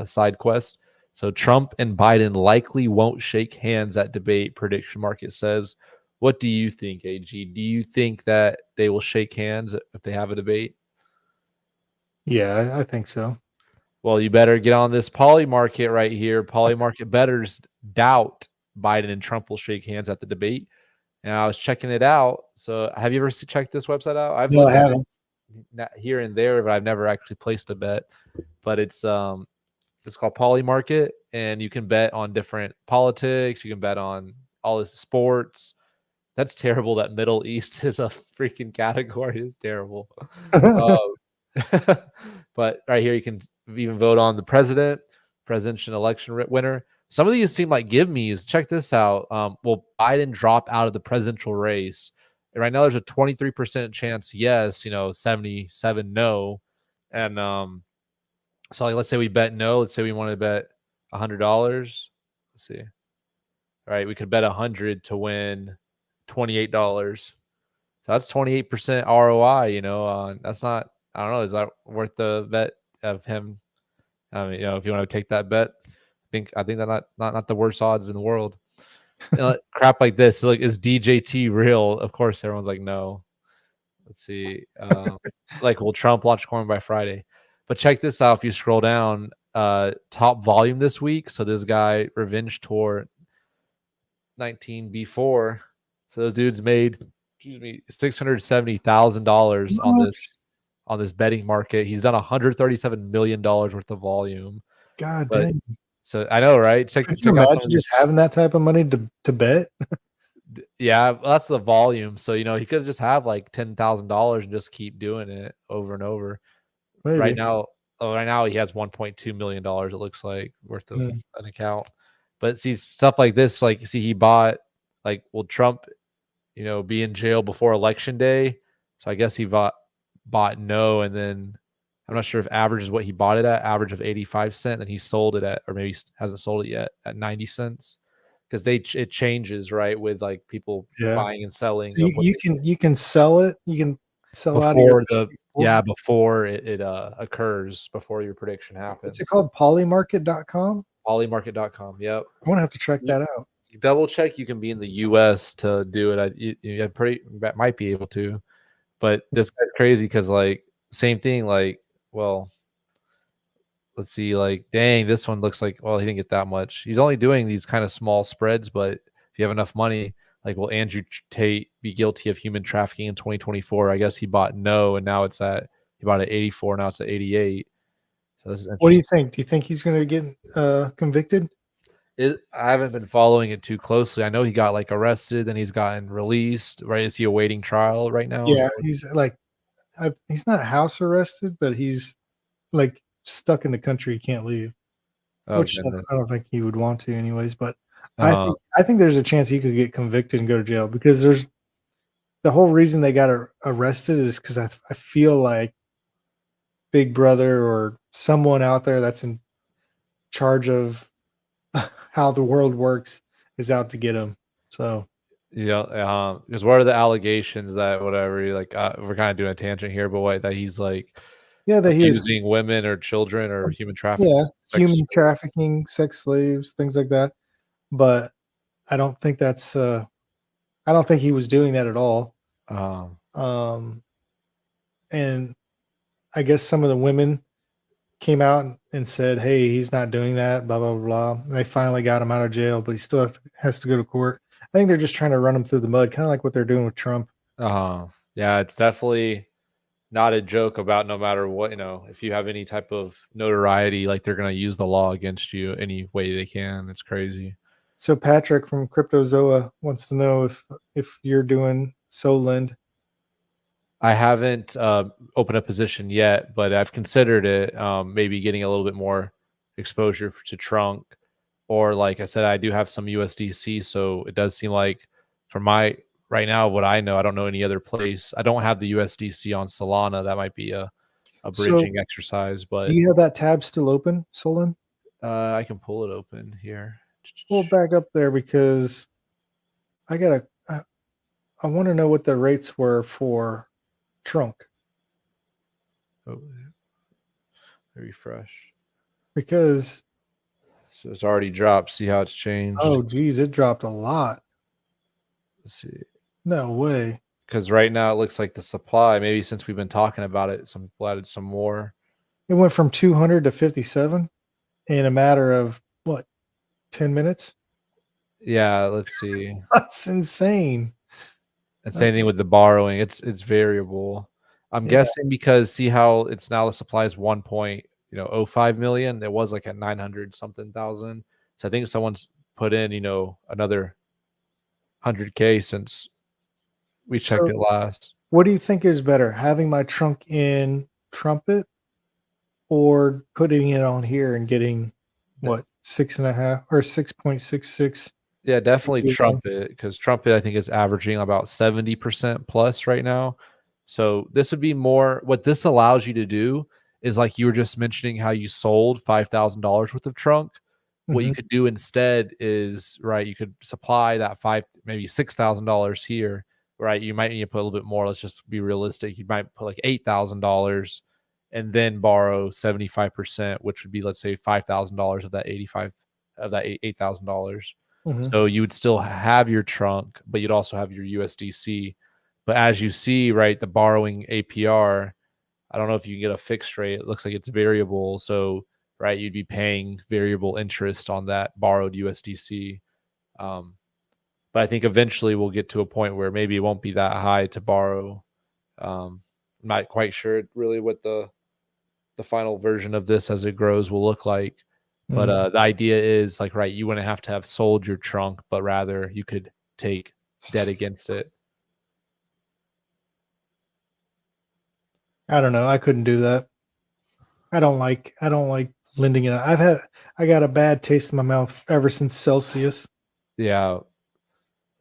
side quest. So Trump and Biden likely won't shake hands at debate. Prediction market says. What do you think, AG? Do you think that they will shake hands if they have a debate? Yeah, I think so. Well, you better get on this Poly Market right here. Poly Market bettors doubt Biden and Trump will shake hands at the debate. And I was checking it out. So have you ever checked this website out? I haven't. Here and there, but I've never actually placed a bet. But it's called Poly Market, and you can bet on different politics. You can bet on all this sports. That's terrible that Middle East is a freaking category. It's terrible. But right here, you can even vote on the president presidential election winner. Some of these seem like give me's. Check this out. Will Biden drop out of the presidential race? And right now, there's a 23% chance yes, 77 no. And so like, let's say we bet no. Let's say we want to bet $100. Let's see. All right, we could bet 100 to win $28. So that's 28% ROI. That's not. I don't know. Is that worth the bet of him? If you want to take that bet, I think that not the worst odds in the world. Crap like this. Like, is DJT real? Of course, everyone's like, no. Let's see. Like, will Trump launch Corn by Friday? But check this out. If you scroll down, top volume this week. So this guy, Revenge Tour 19B4. So those dudes made, $670,000 on this betting market. He's done $137 million worth of volume. God dang. So I know, right? Check Can you out imagine just having that type of money to bet? Yeah, well, that's the volume. So he could just have like $10,000 and just keep doing it over and over. Maybe. Right now he has $1.2 million. It looks like worth of an account. But see, stuff like this, like, see, he bought, like, will Trump, be in jail before election day? So I guess he bought no, and then I'm not sure if average is what he bought it at, average of 85 cents, and he sold it at, or maybe hasn't sold it yet, at 90 cents. Because it changes, right, with like people buying and selling. So you can sell it. You can sell out of before your before it occurs, before your prediction happens. What's it called? Polymarket.com? Polymarket.com. Yep. I'm gonna have to check that out. Double check. You can be in the U.S. to do it. I might be able to, but this guy's crazy because, like, same thing. Like, well, let's see. Like, dang, this one looks like, well, he didn't get that much. He's only doing these kind of small spreads, but if you have enough money, like, will Andrew Tate be guilty of human trafficking in 2024? I guess he bought no, and now he bought at 84. Now it's at 88. So this is what do you think? Do you think he's going to get convicted? I haven't been following it too closely. I know he got like arrested, then he's gotten released. Right? Is he awaiting trial right now? Yeah, he's like, he's not house arrested, but he's like stuck in the country. He can't leave. Which I don't think he would want to, anyways. But I think there's a chance he could get convicted and go to jail, because there's the whole reason they got arrested is because I feel like Big Brother or someone out there that's in charge of how the world works is out to get him. So because what are the allegations that whatever, like, we're kind of doing a tangent here, but that he's like, that he is using women or children or human trafficking, trafficking, sex slaves, things like that. But I don't think that's I don't think he was doing that at all. And I guess some of the women came out and said, hey, he's not doing that, blah, blah, blah. And they finally got him out of jail, but he still has to go to court. I think they're just trying to run him through the mud, kind of like what they're doing with Trump. Yeah, it's definitely not a joke about, no matter what, if you have any type of notoriety, like, they're going to use the law against you any way they can. It's crazy. So Patrick from Cryptozoa wants to know if you're doing Solend. I haven't opened a position yet, but I've considered it. Maybe getting a little bit more exposure to Trunk, or, like I said, I do have some USDC, so it does seem like, for my right now, what I know, I don't know any other place. I don't have the USDC on Solana. That might be a bridging exercise. But do you have that tab still open, Solon? I can pull it open here. We'll back up there, because I want to know what the rates were for Trunk. Refresh, because so it's already dropped. See how it's changed? Oh geez, it dropped a lot. Let's see. No way. Because right now it looks like the supply, maybe since we've been talking about it, some people added some more. It went from 200 to 57 in a matter of what, 10 minutes? Yeah, let's see. That's insane. And same thing with the borrowing. It's variable. I'm guessing because see how it's now, the supply is 1.05 million. It was like at 900 something thousand. So I think someone's put in, another 100K since we checked it last. What do you think is better, having my Trunk in Trumpet or putting it on here and getting what, 6.5 or 6.66? Yeah, definitely APY? Trumpet, because Trumpet I think is averaging about 70% plus right now. So this would be more what this allows you to do is like you were just mentioning how you sold $5,000 worth of trunk. What you Mhm, could do instead is right, you could supply that five, maybe $6,000 here, right? You might need to put a little bit more. Let's just be realistic. You might put like $8,000 and then borrow 75%, which would be let's say $5,000 of that 85 of that $8,000. mhm. So you would still have your trunk, but you'd also have your USDC. But as you see, right, the borrowing APR, I don't know if you can get a fixed rate. It looks like it's variable. So, right, you'd be paying variable interest on that borrowed USDC. Um, but I think eventually we'll get to a point where maybe it won't be that high to borrow. I'm not quite sure really what the final version of this as it grows will look like. But Mhm. the idea is like, right, you wouldn't have to have sold your trunk, but rather you could take debt against it. I don't know. I couldn't do that. I don't like lending it. I got a bad taste in my mouth ever since Celsius. Yeah.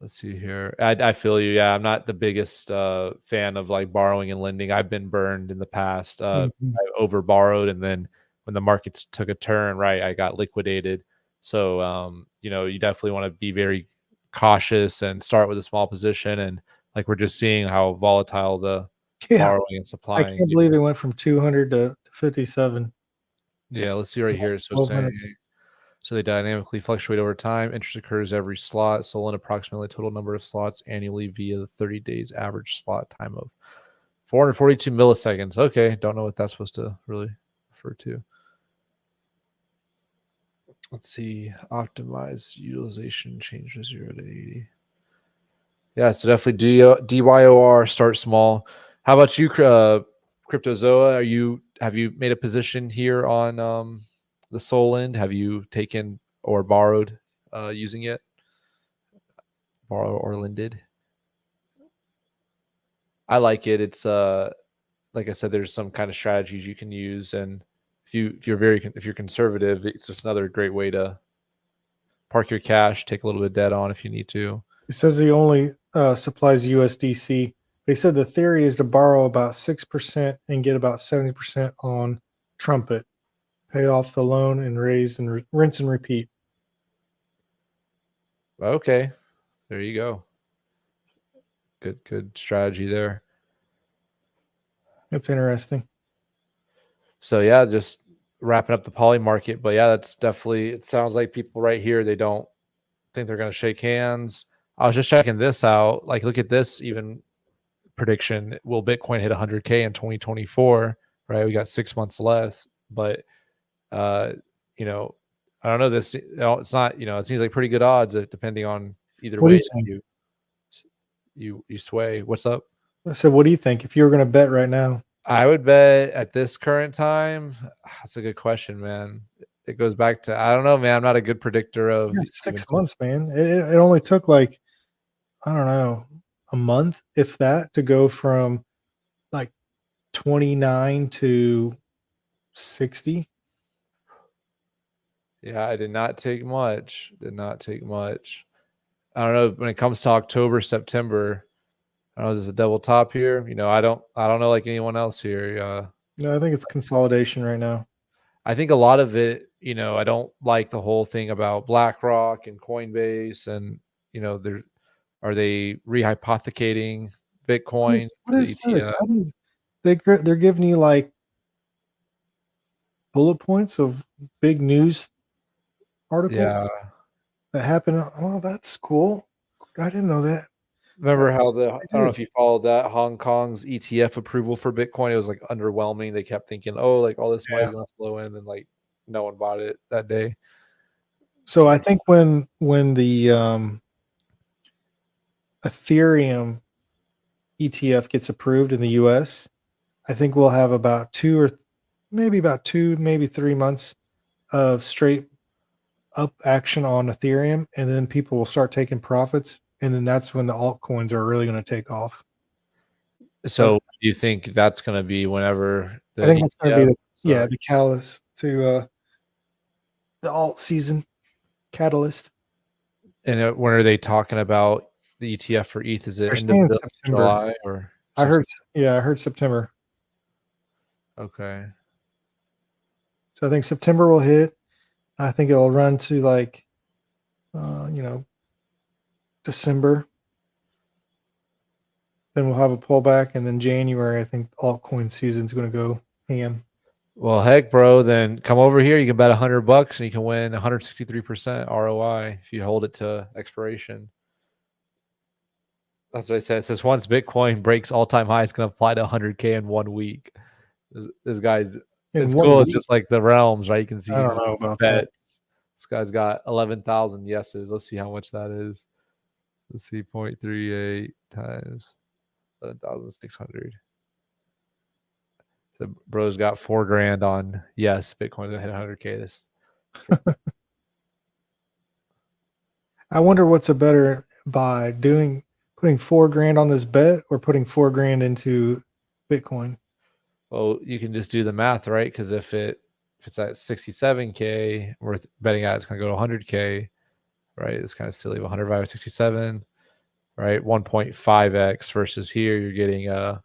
Let's see here. I feel you. Yeah, I'm not the biggest fan of like borrowing and lending. I've been burned in the past. Mhm. I over borrowed, and then when the markets took a turn, right, I got liquidated. So, you definitely want to be very cautious and start with a small position. And like we're just seeing how volatile the Yeah, borrowing and I supplying. can't believe it went from 200 to 57 Yeah, let's see right in like here. So 12 saying minutes. so they dynamically fluctuate over time. Interest occurs every slot, so in approximately total number of slots annually via the 30 days average slot time of 442 milliseconds. Okay, don't know what that's supposed to really refer to. Let's see. Optimize utilization change from 0 to 80. Yeah, so definitely DYOR, start small. How about you, Cryptozoa? Have you made a position here on the Sol end? Have you taken or borrowed using it? Borrow or lended? I like it. It's like I said, there's some kind of strategies you can use, and if you're conservative, it's just another great way to park your cash, take a little bit of debt on if you need to. It says he only supplies USDC. They said the theory is to borrow about 6% and get about 70% on Trumpet, pay off the loan and raise and rinse and repeat. Okay, there you go. Good strategy there. That's interesting. So yeah, just wrapping up the poly market, but yeah, that's definitely. It sounds like people right here they don't think they're going to shake hands. I was just checking this out. Like, look at this even prediction. Will Bitcoin hit 100K in 2024? Right, we got 6 months left, but uh, you know, I don't know this. It's not. It seems like pretty good odds depending on either What do way you that think? you sway. What's up? I said, what do you think if you were going to bet right now? I would bet at this current time. That's a good question, man. It goes back to I don't know, man. I'm not a good predictor of Yeah, even 6 months, man. It only took like, I don't know, a month, if that, to go from like 29 to 60. Yeah, I did not take much. Did not take much. I don't know when it comes to October, September. I don't know. There's a double top here. I don't know like anyone else here. No, I think it's consolidation right now. I think a lot of it. I don't like the whole thing about BlackRock and Coinbase, and they're are they rehypothecating Bitcoin, What the is this? ETF? How do you, they're giving you like bullet points of big news articles Yeah. that happen. Oh, that's cool. I didn't know that. Remember how That's I I don't know did. if you followed that Hong Kong's ETF approval for Bitcoin. It was like underwhelming. They kept thinking, oh, like all this Yeah. money's gonna flow in, and like no one bought it that day. So So I think when the Ethereum ETF gets approved in the US, I think we'll have about maybe 3 months of straight up action on Ethereum, and then people will start taking profits, and then that's when the altcoins are really going to take off. so But do you think that's gonna be whenever I the think that's going to be ETF? the So the catalyst to the alt season catalyst. And when are they talking about the ETF for ETH? Is it They're end of saying September. July or I heard September. Okay. So I think September will hit. I think it'll run to like, December. Then we'll have a pullback, and then January, I think altcoin season's going to go ham. Well, heck, bro, then come over here. You can bet $100 and you can win 163% ROI if you hold it to expiration. That's what I said. It says once Bitcoin breaks all-time high, it's going to apply to 100K in 1 week. This guy's it's cool. It's just like the realms, right? You can see. I don't know about bets. that. This guy's got 11,000 yeses. Let's see how much that is. Let's see, 0.38 times 11,600. So bro's got $4,000 on yes. Bitcoin's gonna hit 100K. This. I wonder what's a better buy, putting $4,000 on this bet or putting $4,000 into Bitcoin. Well, you can just do the math, right? Because if it's at 67K, worth betting at it's gonna go to 100K, right? It's kind of silly. 105 67, right? 1.5x versus here you're getting a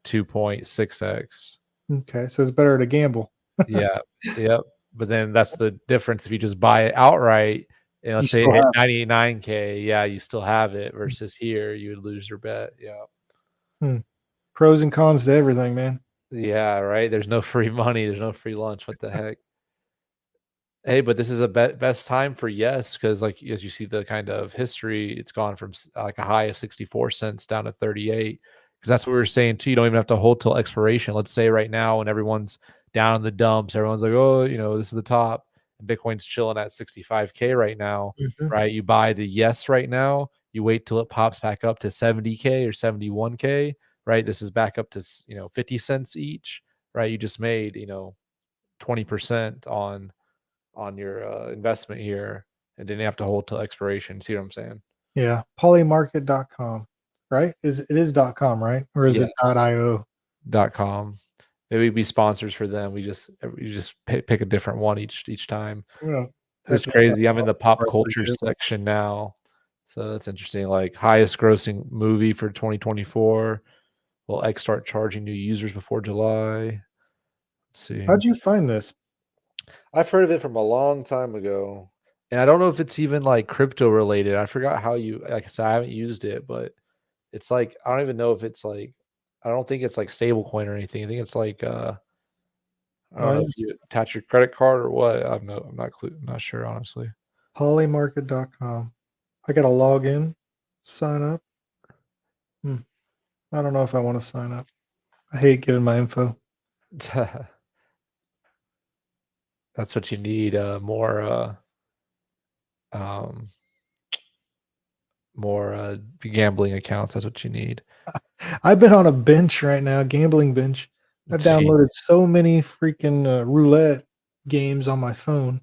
2.6x. Okay, so it's better to gamble. Yeah, yep. But then that's the difference if you just buy it outright. And let's say it hit 99K, yeah, you still have it. Versus here, you would lose your bet. Yeah. Pros and cons to everything, man. Yeah, right. There's no free money. There's no free lunch. What the heck? Hey, but this is a best time for yes, because like as you see the kind of history, it's gone from like a high of 64 cents down to 38. Because that's what we were saying too. You don't even have to hold till expiration. Let's say right now, when everyone's down in the dumps, everyone's like, oh, this is the top, and Bitcoin's chilling at 65K right now, right? You buy the yes right now. You wait till it pops back up to 70K or 71K, right? This is back up to 50 cents each, right? You just made 20% on your investment here and didn't have to hold till expiration. See what I'm saying? Yeah. Polymarket.com, right? It is .com, right? Or is it .io? .com. Maybe we'd be sponsors for them. You just pick a different one each time. Yeah. It's crazy. I'm in the pop culture section now. So that's interesting. Like highest grossing movie for 2024. Will X start charging new users before July? Let's see. How'd you find this? I've heard of it from a long time ago. And I don't know if it's even like crypto related. I forgot how like I said, I haven't used it, but it's like I don't even know if it's like I don't think it's like stablecoin or anything. I think it's like I don't know if you attach your credit card or what. I'm not sure honestly. Polymarket.com. I gotta log in, sign up. I don't know if I want to sign up. I hate giving my info. That's what you need. More gambling accounts. That's what you need. I've been on a bench right now, gambling bench. I've downloaded so many freaking roulette games on my phone.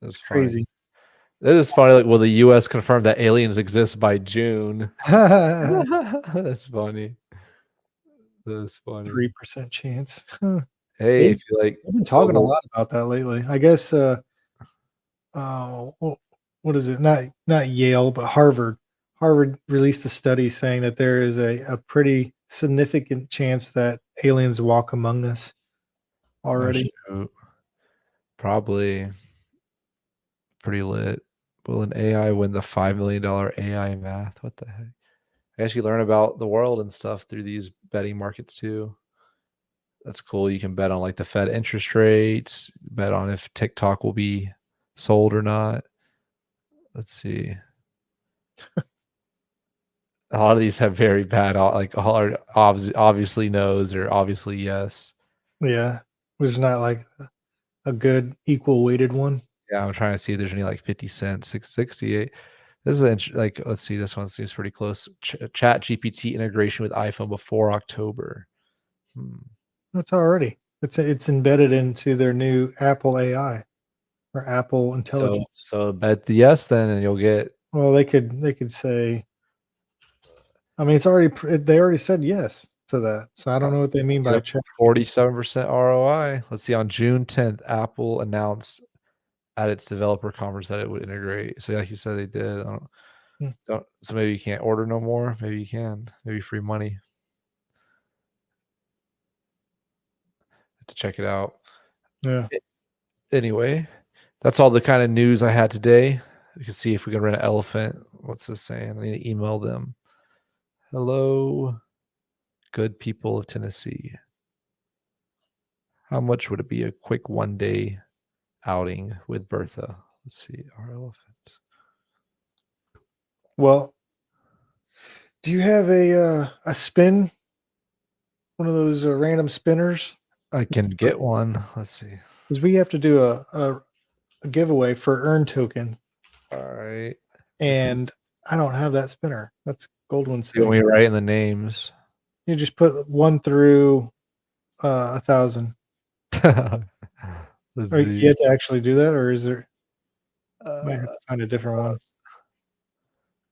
That's crazy. It is funny. Like, will the U.S. confirm that aliens exist by June? That's funny. That's funny. 3% chance. Hey, if you like, I've been talking a lot about that lately. I guess. What is it? Not Yale, but Harvard. Harvard released a study saying that there is a pretty significant chance that aliens walk among us already. Probably pretty lit. Will an AI win the $5 million AI math? What the heck? I guess you learn about the world and stuff through these betting markets too. That's cool. You can bet on like the Fed interest rates, bet on if TikTok will be sold or not. Let's see. A lot of these have very bad, like all are obviously no's or obviously yes. Yeah, there's not like a good equal weighted one. Yeah, I'm trying to see if there's any like 50 cents, 668. This is like, let's see, this one seems pretty close. Chat GPT integration with iPhone before October. That's already it's embedded into their new Apple AI or Apple Intelligence. So bet the yes then, and you'll get. Well, they could say. I mean, they already said yes to that, so I don't know what they mean by 47% ROI. Let's see. On June 10th, Apple announced at its developer conference that it would integrate. So like you said, they did. I don't, so maybe you can't order no more. Maybe you can. Maybe free money. Have to check it out. Yeah. Anyway, that's all the kind of news I had today. We can see if we can rent an elephant. What's this saying? I need to email them. Hello, good people of Tennessee. How much would it be a quick 1-day outing with Bertha? Let's see, our elephant. Well, do you have a spin? One of those random spinners? I can get one. Let's see. Because we have to do a giveaway for earn token. All right. And I don't have that spinner. That's Goldwyn's You want thing. me to write in the names? You just put 1 through 1,000. Let's Or see. you have to actually do that, or is there? Might have to find a different one.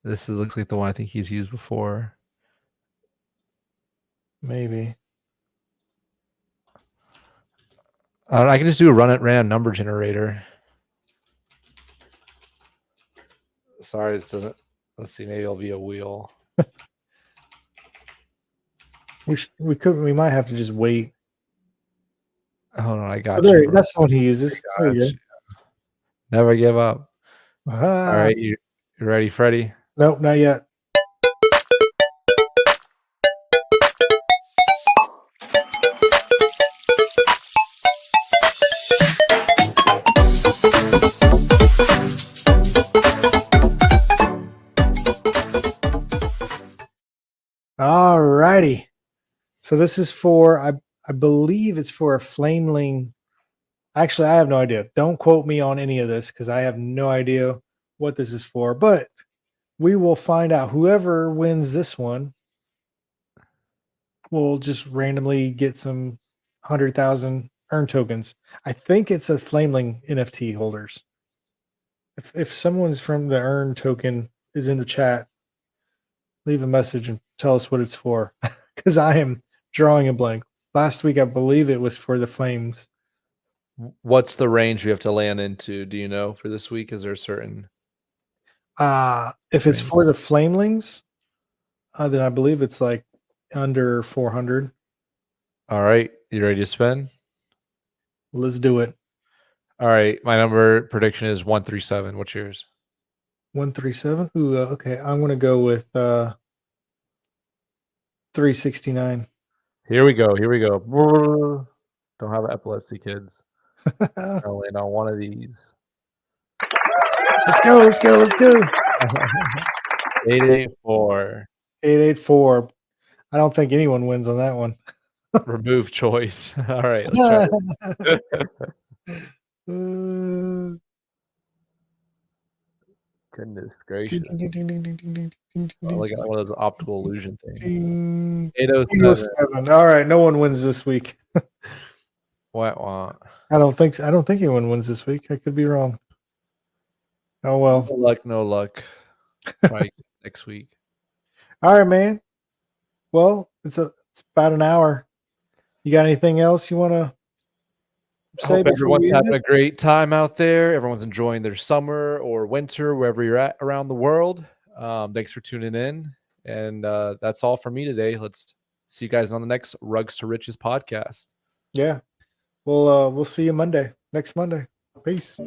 Looks like the one I think he's used before. Maybe. I can just do a random number generator. Sorry, it doesn't. Let's see. Maybe it'll be a wheel. We might have to just wait. Hold on, I got There, you. that's the one he uses. There you Never give up. go. All right, you ready, Freddie? Nope, not yet. All righty. So this is for, I believe it's for a flameling. Actually, I have no idea. Don't quote me on any of this because I have no idea what this is for. But we will find out. Whoever wins this one will just randomly get some 100,000 earn tokens. I think it's a flameling NFT holders. If someone's from the earn token is in the chat, leave a message and tell us what it's for because I am drawing a blank. Last week, I believe it was for the flames. What's the range we have to land into? Do you know for this week? Is there a certain? If it's for the flamelings, then I believe it's like under 400. All right, you ready to spin? Let's do it. All right, my number prediction is 137. What's yours? 137. Ooh, okay. I'm gonna go with 369. Here we go. Here we go. Don't have epilepsy, kids. I'll land on one of these. Let's go. Let's go. Let's go. 884. 884. I don't think anyone wins on that one. Remove choice. All right, let's try it. Goodness gracious. Look at one of those optical illusion things. 807. All right, no one wins this week. What? I don't think anyone wins this week. I could be wrong. Oh well. No luck. Try next week. All right, man. Well, it's about an hour. You got anything else you want to say? Hope everyone's having a great time out there. Everyone's enjoying their summer or winter, wherever you're at around the world. Thanks for tuning in. And that's all for me today. Let's see you guys on the next Rugs to Riches podcast. Yeah. We'll see you next Monday. Peace.